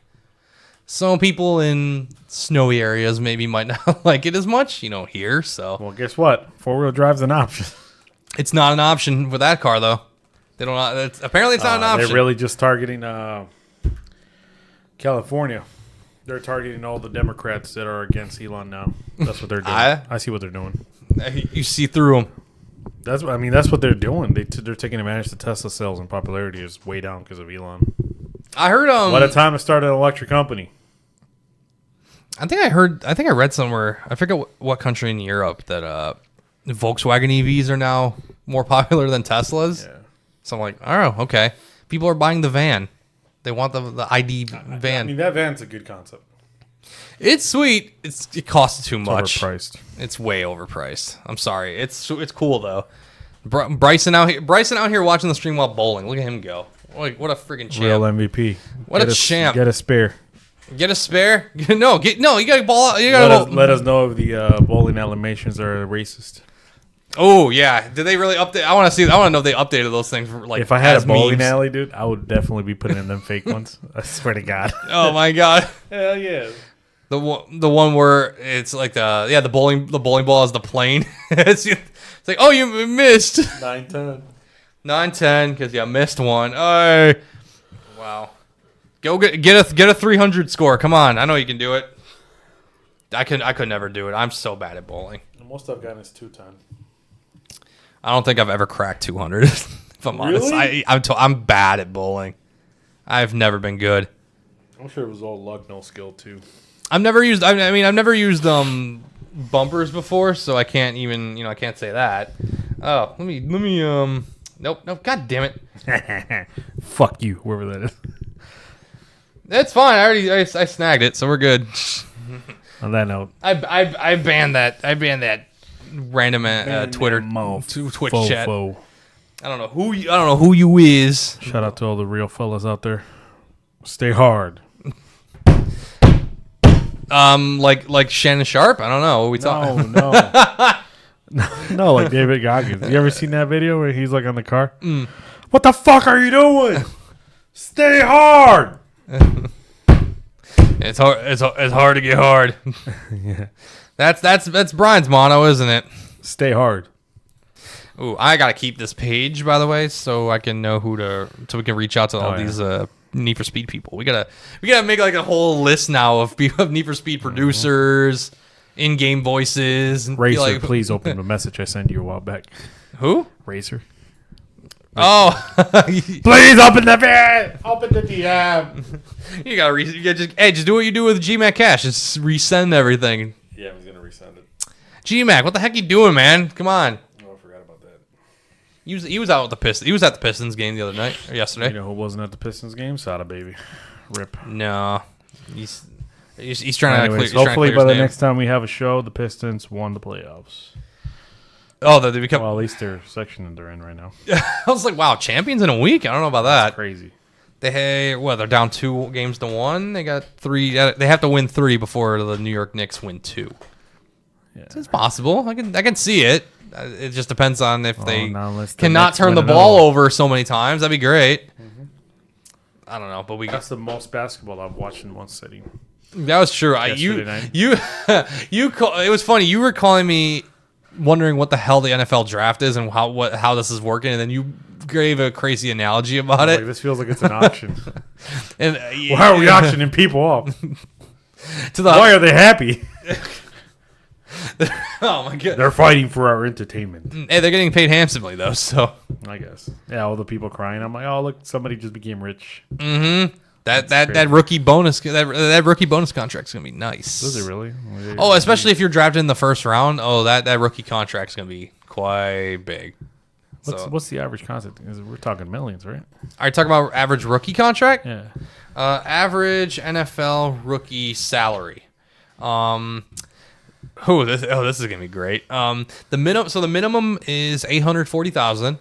Some people in snowy areas maybe might not like it as much, here. So well, guess what? 4-wheel drive's an option. It's not an option with that car though. They don't. Apparently, it's not an option. They're really just targeting California. They're targeting all the Democrats that are against Elon now. That's what they're doing. I see what they're doing. You see through them. That's what they're doing. They're taking advantage of Tesla sales and popularity is way down because of Elon. I heard what a time to start an electric company. I think I read somewhere. I forget what country in Europe that Volkswagen EVs are now more popular than Teslas. Yeah. So I'm like, oh, okay. People are buying the van. They want the ID van. I mean, that van's a good concept. It's sweet. It costs too much. Overpriced. It's way overpriced. I'm sorry. It's cool though. Bryson out here watching the stream while bowling. Look at him go. Like what a freaking champ. Real MVP. What a champ. Get a spare. Get a spare? No. You got to ball out. Let us know if the bowling animations are racist. Oh yeah, did they really update? I want to know if they updated those things. If I had a bowling alley, dude, I would definitely be putting in them fake ones. I swear to God. Oh my God. Hell yeah. The one where it's like the bowling ball is the plane. it's like, oh, you missed 9-10 because you missed one. Oh wow, go get a 300 score. Come on, I know you can do it. I could never do it. I'm so bad at bowling. The most I've gotten is 210. I don't think I've ever cracked 200. If I'm honest, I'm bad at bowling. I've never been good. I'm sure it was all luck, no skill too. I've never used bumpers before, so I can't even I can't say that. Oh, let me nope. God damn it. Fuck you, whoever that is. It's fine. I snagged it, so we're good. On that note, I banned that. I banned that random Twitter Twitch chat. I don't know who you is. Shout out to all the real fellas out there. Stay hard. Like Shannon Sharp. I don't know. What we talking? No, like David Goggins. You ever seen that video where he's like on the car? What the fuck are you doing? Stay hard. It's hard. It's hard to get hard. Yeah. That's Brian's motto, isn't it? Stay hard. Ooh, I gotta keep this page, by the way, so I can know so we can reach out to all these Need for Speed people. We gotta make like a whole list now of Need for Speed producers, in-game voices. And Racer, please open the message I sent you a while back. Who? Racer. Oh, please open the DM. You gotta just do what you do with GMAC Cash. Just resend everything. Yeah, I was gonna resend it. GMAC, what the heck you doing, man? Come on. Oh, I forgot about that. He was out with the Pistons. He was at the Pistons game the other night or yesterday. You know who wasn't at the Pistons game? Sada baby. Rip. No, he's trying Anyways, to hopefully clear by the his name. next time we have a show, the Pistons won the playoffs. Oh, they become. Well, at least their section they're in right now. I was like, wow, champions in a week. I don't know about that. That's crazy. They're down 2 games to 1. They got 3. They have to win 3 before the New York Knicks win 2. Yeah. So it's possible. I can see it. It just depends on if they cannot turn the ball over so many times. That'd be great. Mm-hmm. I don't know, but that's the most basketball I've watched in one sitting. That was true. It was funny. You were calling me, wondering what the hell the NFL draft is and how this is working, and then you gave a crazy analogy about it. Like, this feels like it's an auction. And why are we auctioning people off? Why are they happy? Oh my god! They're fighting for our entertainment. Hey, they're getting paid handsomely though. So I guess all the people crying. I'm like, oh look, somebody just became rich. Mm-hmm. That rookie bonus that rookie bonus contract's gonna be nice. Is it really? Oh, especially if you're drafted in the first round. Oh, that rookie contract's gonna be quite big. What's the average contract? We're talking millions, right? Are you talking about average rookie contract? Yeah. Average NFL rookie salary. This is gonna be great. The minimum is $840,000.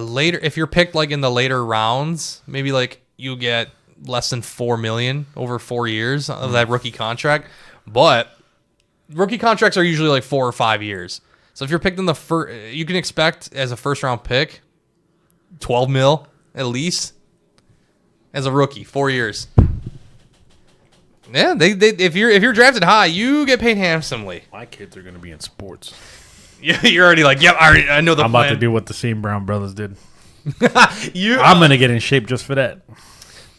Later, if you're picked like in the later rounds, maybe like you get less than $4 million over 4 years of that rookie contract. But rookie contracts are usually like 4 or 5 years. So if you're picked in the first, you can expect as a first round pick, $12 million at least as a rookie, 4 years. Yeah, if you're drafted high, you get paid handsomely. My kids are gonna be in sports. You're already like, yep, I know the I'm plan. about to do what the St. Brown brothers did. I'm gonna get in shape just for that.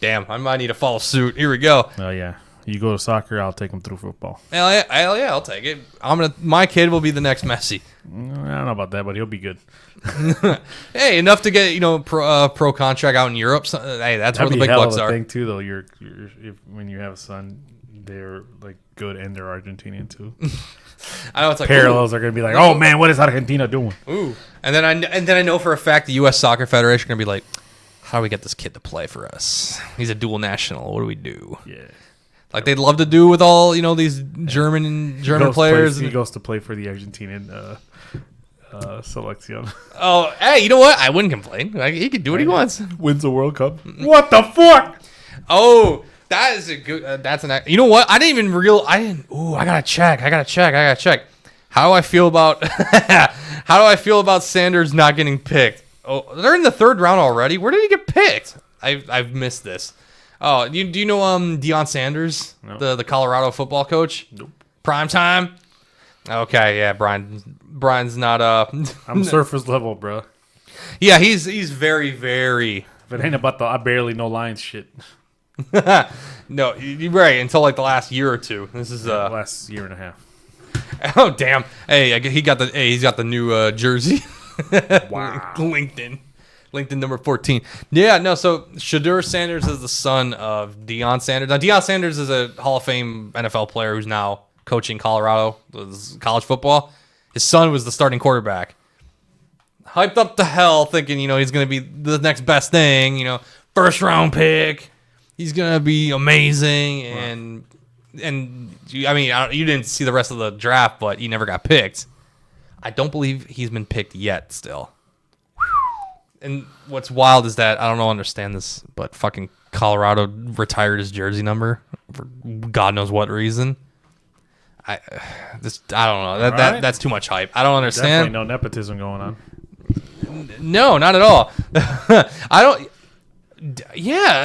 Damn, I might need to follow suit. Here we go. Oh yeah, you go to soccer, I'll take them through football. Hell yeah, I'll take it. My kid will be the next Messi. I don't know about that, but he'll be good. Hey, enough to get pro contract out in Europe. So, hey, that's where the big bucks are. Thing too, though, when you have a son, they're like good and they're Argentinian too. I know it's like parallels are gonna be like, oh man, what is Argentina doing? Ooh, and then I know for a fact the U.S. Soccer Federation are gonna be like, how do we get this kid to play for us? He's a dual national. What do we do? Yeah, like they'd love to do with all these German players. He goes to play for the Argentinian selection. Oh, hey, you know what? I wouldn't complain. He can do what he wants. Wins the World Cup. What the fuck? Oh, that is a good. You know what? I gotta check. How do I feel about Sanders not getting picked? Oh, they're in the 3rd round already. Where did he get picked? I've missed this. Oh, do you know Deion Sanders, no. the Colorado football coach? Nope. Prime time. Okay, yeah, Brian's not I'm surface level, bro. Yeah, he's very, very. If it ain't about I barely know Lions shit. No, you're right. Until like the last year or two. This is last year and a half. Oh damn! Hey, he's got the new jersey. Wow. LinkedIn number 14. Yeah, no. So Shedeur Sanders is the son of Deion Sanders. Now Deion Sanders is a Hall of Fame NFL player who's now coaching Colorado college football. His son was the starting quarterback. Hyped up to hell, thinking he's gonna be the next best thing. First round pick. He's gonna be amazing, and I mean, you didn't see the rest of the draft, but he never got picked. I don't believe he's been picked yet. Still, And what's wild is that I don't understand this, but fucking Colorado retired his jersey number for God knows what reason. I don't know. That's too much hype. I don't understand. Definitely no nepotism going on. No, not at all. I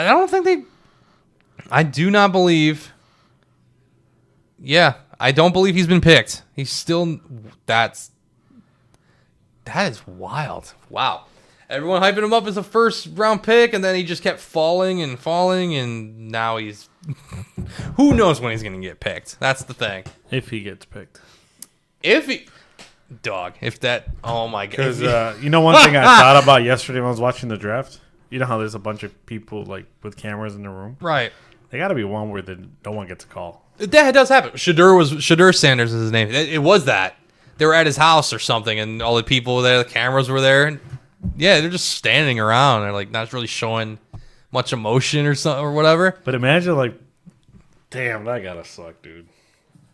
don't think they. I do not believe. Yeah, I don't believe he's been picked. He's still. That is wild. Wow. Everyone hyping him up as a first round pick, and then he just kept falling, and now he's. Who knows when he's going to get picked? That's the thing. If he gets picked. If that. Oh my god. Because one thing I thought about yesterday when I was watching the draft. You know how there's a bunch of people like with cameras in the room, right? They got to be one where no one gets a call. That does happen. Shadur Sanders is his name. It was that. They were at his house or something, and all the people were there, the cameras were there, and yeah, they're just standing around. They're like not really showing much emotion or something or whatever. But imagine like, damn, that gotta suck, dude.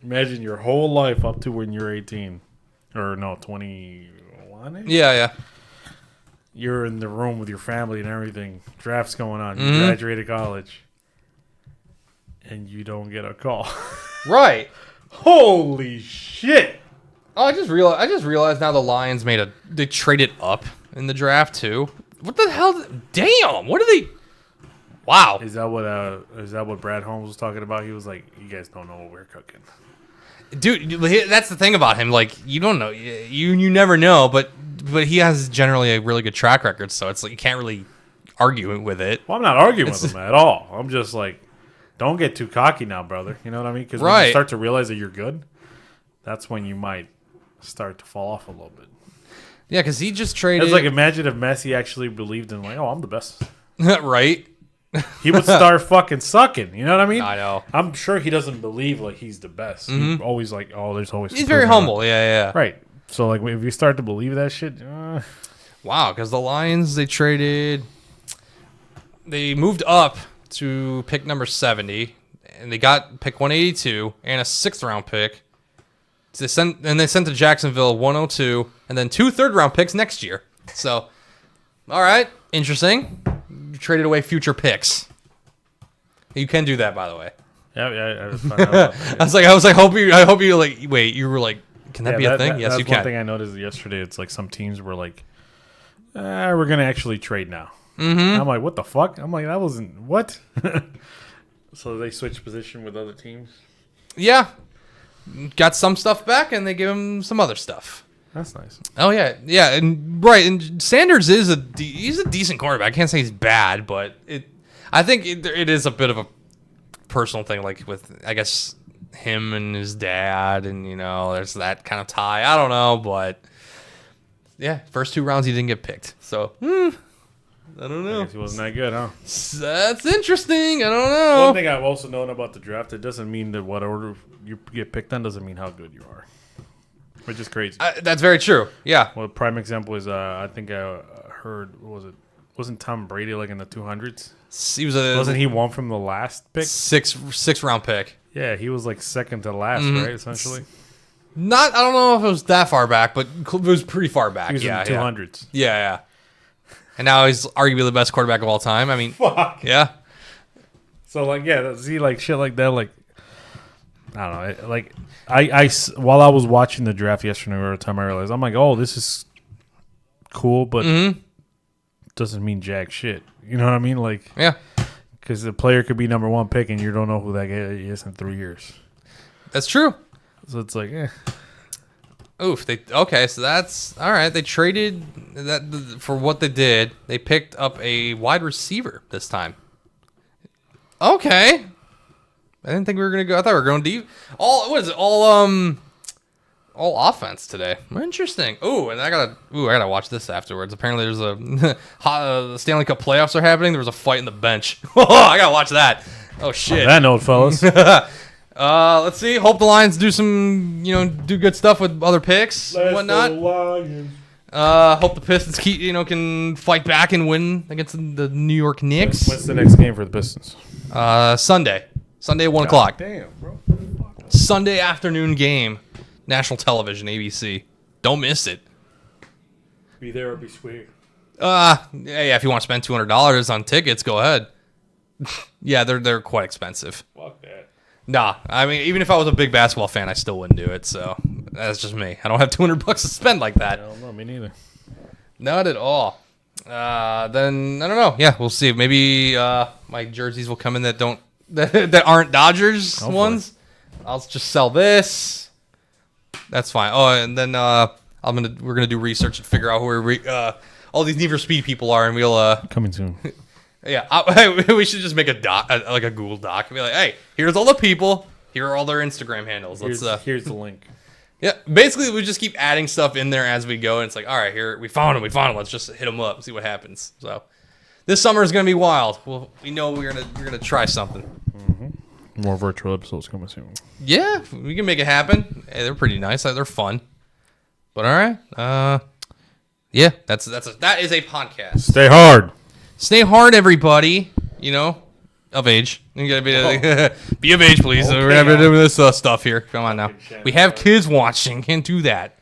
Imagine your whole life up to when you're 18, or no, 21. Yeah. You're in the room with your family and everything. Draft's going on. You graduated college, and you don't get a call. Right. Holy shit. Oh, I just realized now the Lions they traded up in the draft too. What the hell? Damn! What are they? Wow. Is that what Brad Holmes was talking about? He was like, "You guys don't know what we're cooking." Dude, that's the thing about him. Like, you don't know. You never know, but he has generally a really good track record, so it's like you can't really argue with it. Well, I'm not arguing with him at all. I'm just like, don't get too cocky now, brother. You know what I mean? Because when you start to realize that you're good, that's when you might start to fall off a little bit. Yeah, because he just traded. It's like, imagine if Messi actually believed in like, oh, I'm the best. Right. He would start fucking sucking. You know what I mean? I know. I'm sure he doesn't believe like he's the best. He's always like, oh, there's always. He's very humble. Yeah. Right. So like, if you start to believe that shit, wow. Because the Lions, they moved up to pick number 70, and they got pick 182 and a 6th round pick. They sent to Jacksonville 102, and then 2 third-round picks next year. So, all right, interesting. You traded away future picks. You can do that, by the way. Yeah. I just found out about that, I was like, I hope you like. Wait, you were like, can that be a thing? Yes, you can. One thing I noticed yesterday. It's like some teams were like, we're gonna actually trade now. Mm-hmm. I'm like, what the fuck? I'm like, that wasn't what. So they switched position with other teams. Yeah. Got some stuff back, and they give him some other stuff. That's nice. Oh yeah, and Sanders is he's a decent quarterback. I can't say he's bad, but I think it is a bit of a personal thing, like with I guess him and his dad, and there's that kind of tie. I don't know, but yeah, first 2 rounds he didn't get picked, so I don't know. I guess he wasn't that good, huh? That's interesting. I don't know. One thing I've also known about the draft, it doesn't mean that what order you get picked on doesn't mean how good you are, which is crazy. That's very true. Yeah. Well, prime example is I think I heard wasn't Tom Brady like in the 200s? Wasn't he one from the last pick? Six round pick. Yeah, he was like second to last, right? Essentially. I don't know if it was that far back, but it was pretty far back. He was in the 200s. Yeah. And now he's arguably the best quarterback of all time. I mean, fuck. Yeah. So like, see like shit like that, like I don't know, like I while I was watching the draft yesterday, every time I realized I'm like, oh, this is cool, but doesn't mean jack shit. You know what I mean? Like, yeah, because the player could be number 1 pick and you don't know who that guy is in 3 years. That's true. So it's like, Oof. So that's all right. They traded that for what they did. They picked up a wide receiver this time. Okay. I didn't think we were gonna go. I thought we were going deep. All offense today. Interesting. And I gotta watch this afterwards. Apparently there's the Stanley Cup playoffs are happening. There was a fight in the bench. I gotta watch that. Oh shit. On that note, fellas. Let's see. Hope the Lions do some, do good stuff with other picks and whatnot. Hope the Pistons can fight back and win against the New York Knicks. What's the next game for the Pistons? Sunday at 1 o'clock. Damn, bro. Sunday afternoon game, national television, ABC. Don't miss it. Be there or be square. If you want to spend $200 on tickets, go ahead. Yeah, they're quite expensive. Fuck that. Nah, I mean, even if I was a big basketball fan, I still wouldn't do it. So that's just me. I don't have $200 to spend like that. I don't know, me neither. Not at all. Then I don't know. Yeah, we'll see. Maybe my jerseys will come in that don't that aren't Dodgers ones. I'll just sell this. That's fine. Oh, and then we're gonna do research and figure out who all these Need for Speed people are, and we'll coming soon. Yeah, we should just make a doc, like a Google Doc, and be like, hey, here's all the people. Here are all their Instagram handles. Here's the link. Yeah, basically we just keep adding stuff in there as we go, and it's like, all right, here we found them. Let's just hit them up, and see what happens. So this summer is gonna be wild. We know we're gonna try something. Mm-hmm. More virtual episodes coming soon. Yeah, we can make it happen. Hey, they're pretty nice. They're fun. But all right, yeah, that is a podcast. Stay hard. Stay hard, everybody. You know, of age. You gotta be of age, please. Okay, We're having to do this stuff here. Come on now. We have kids watching. Can't do that.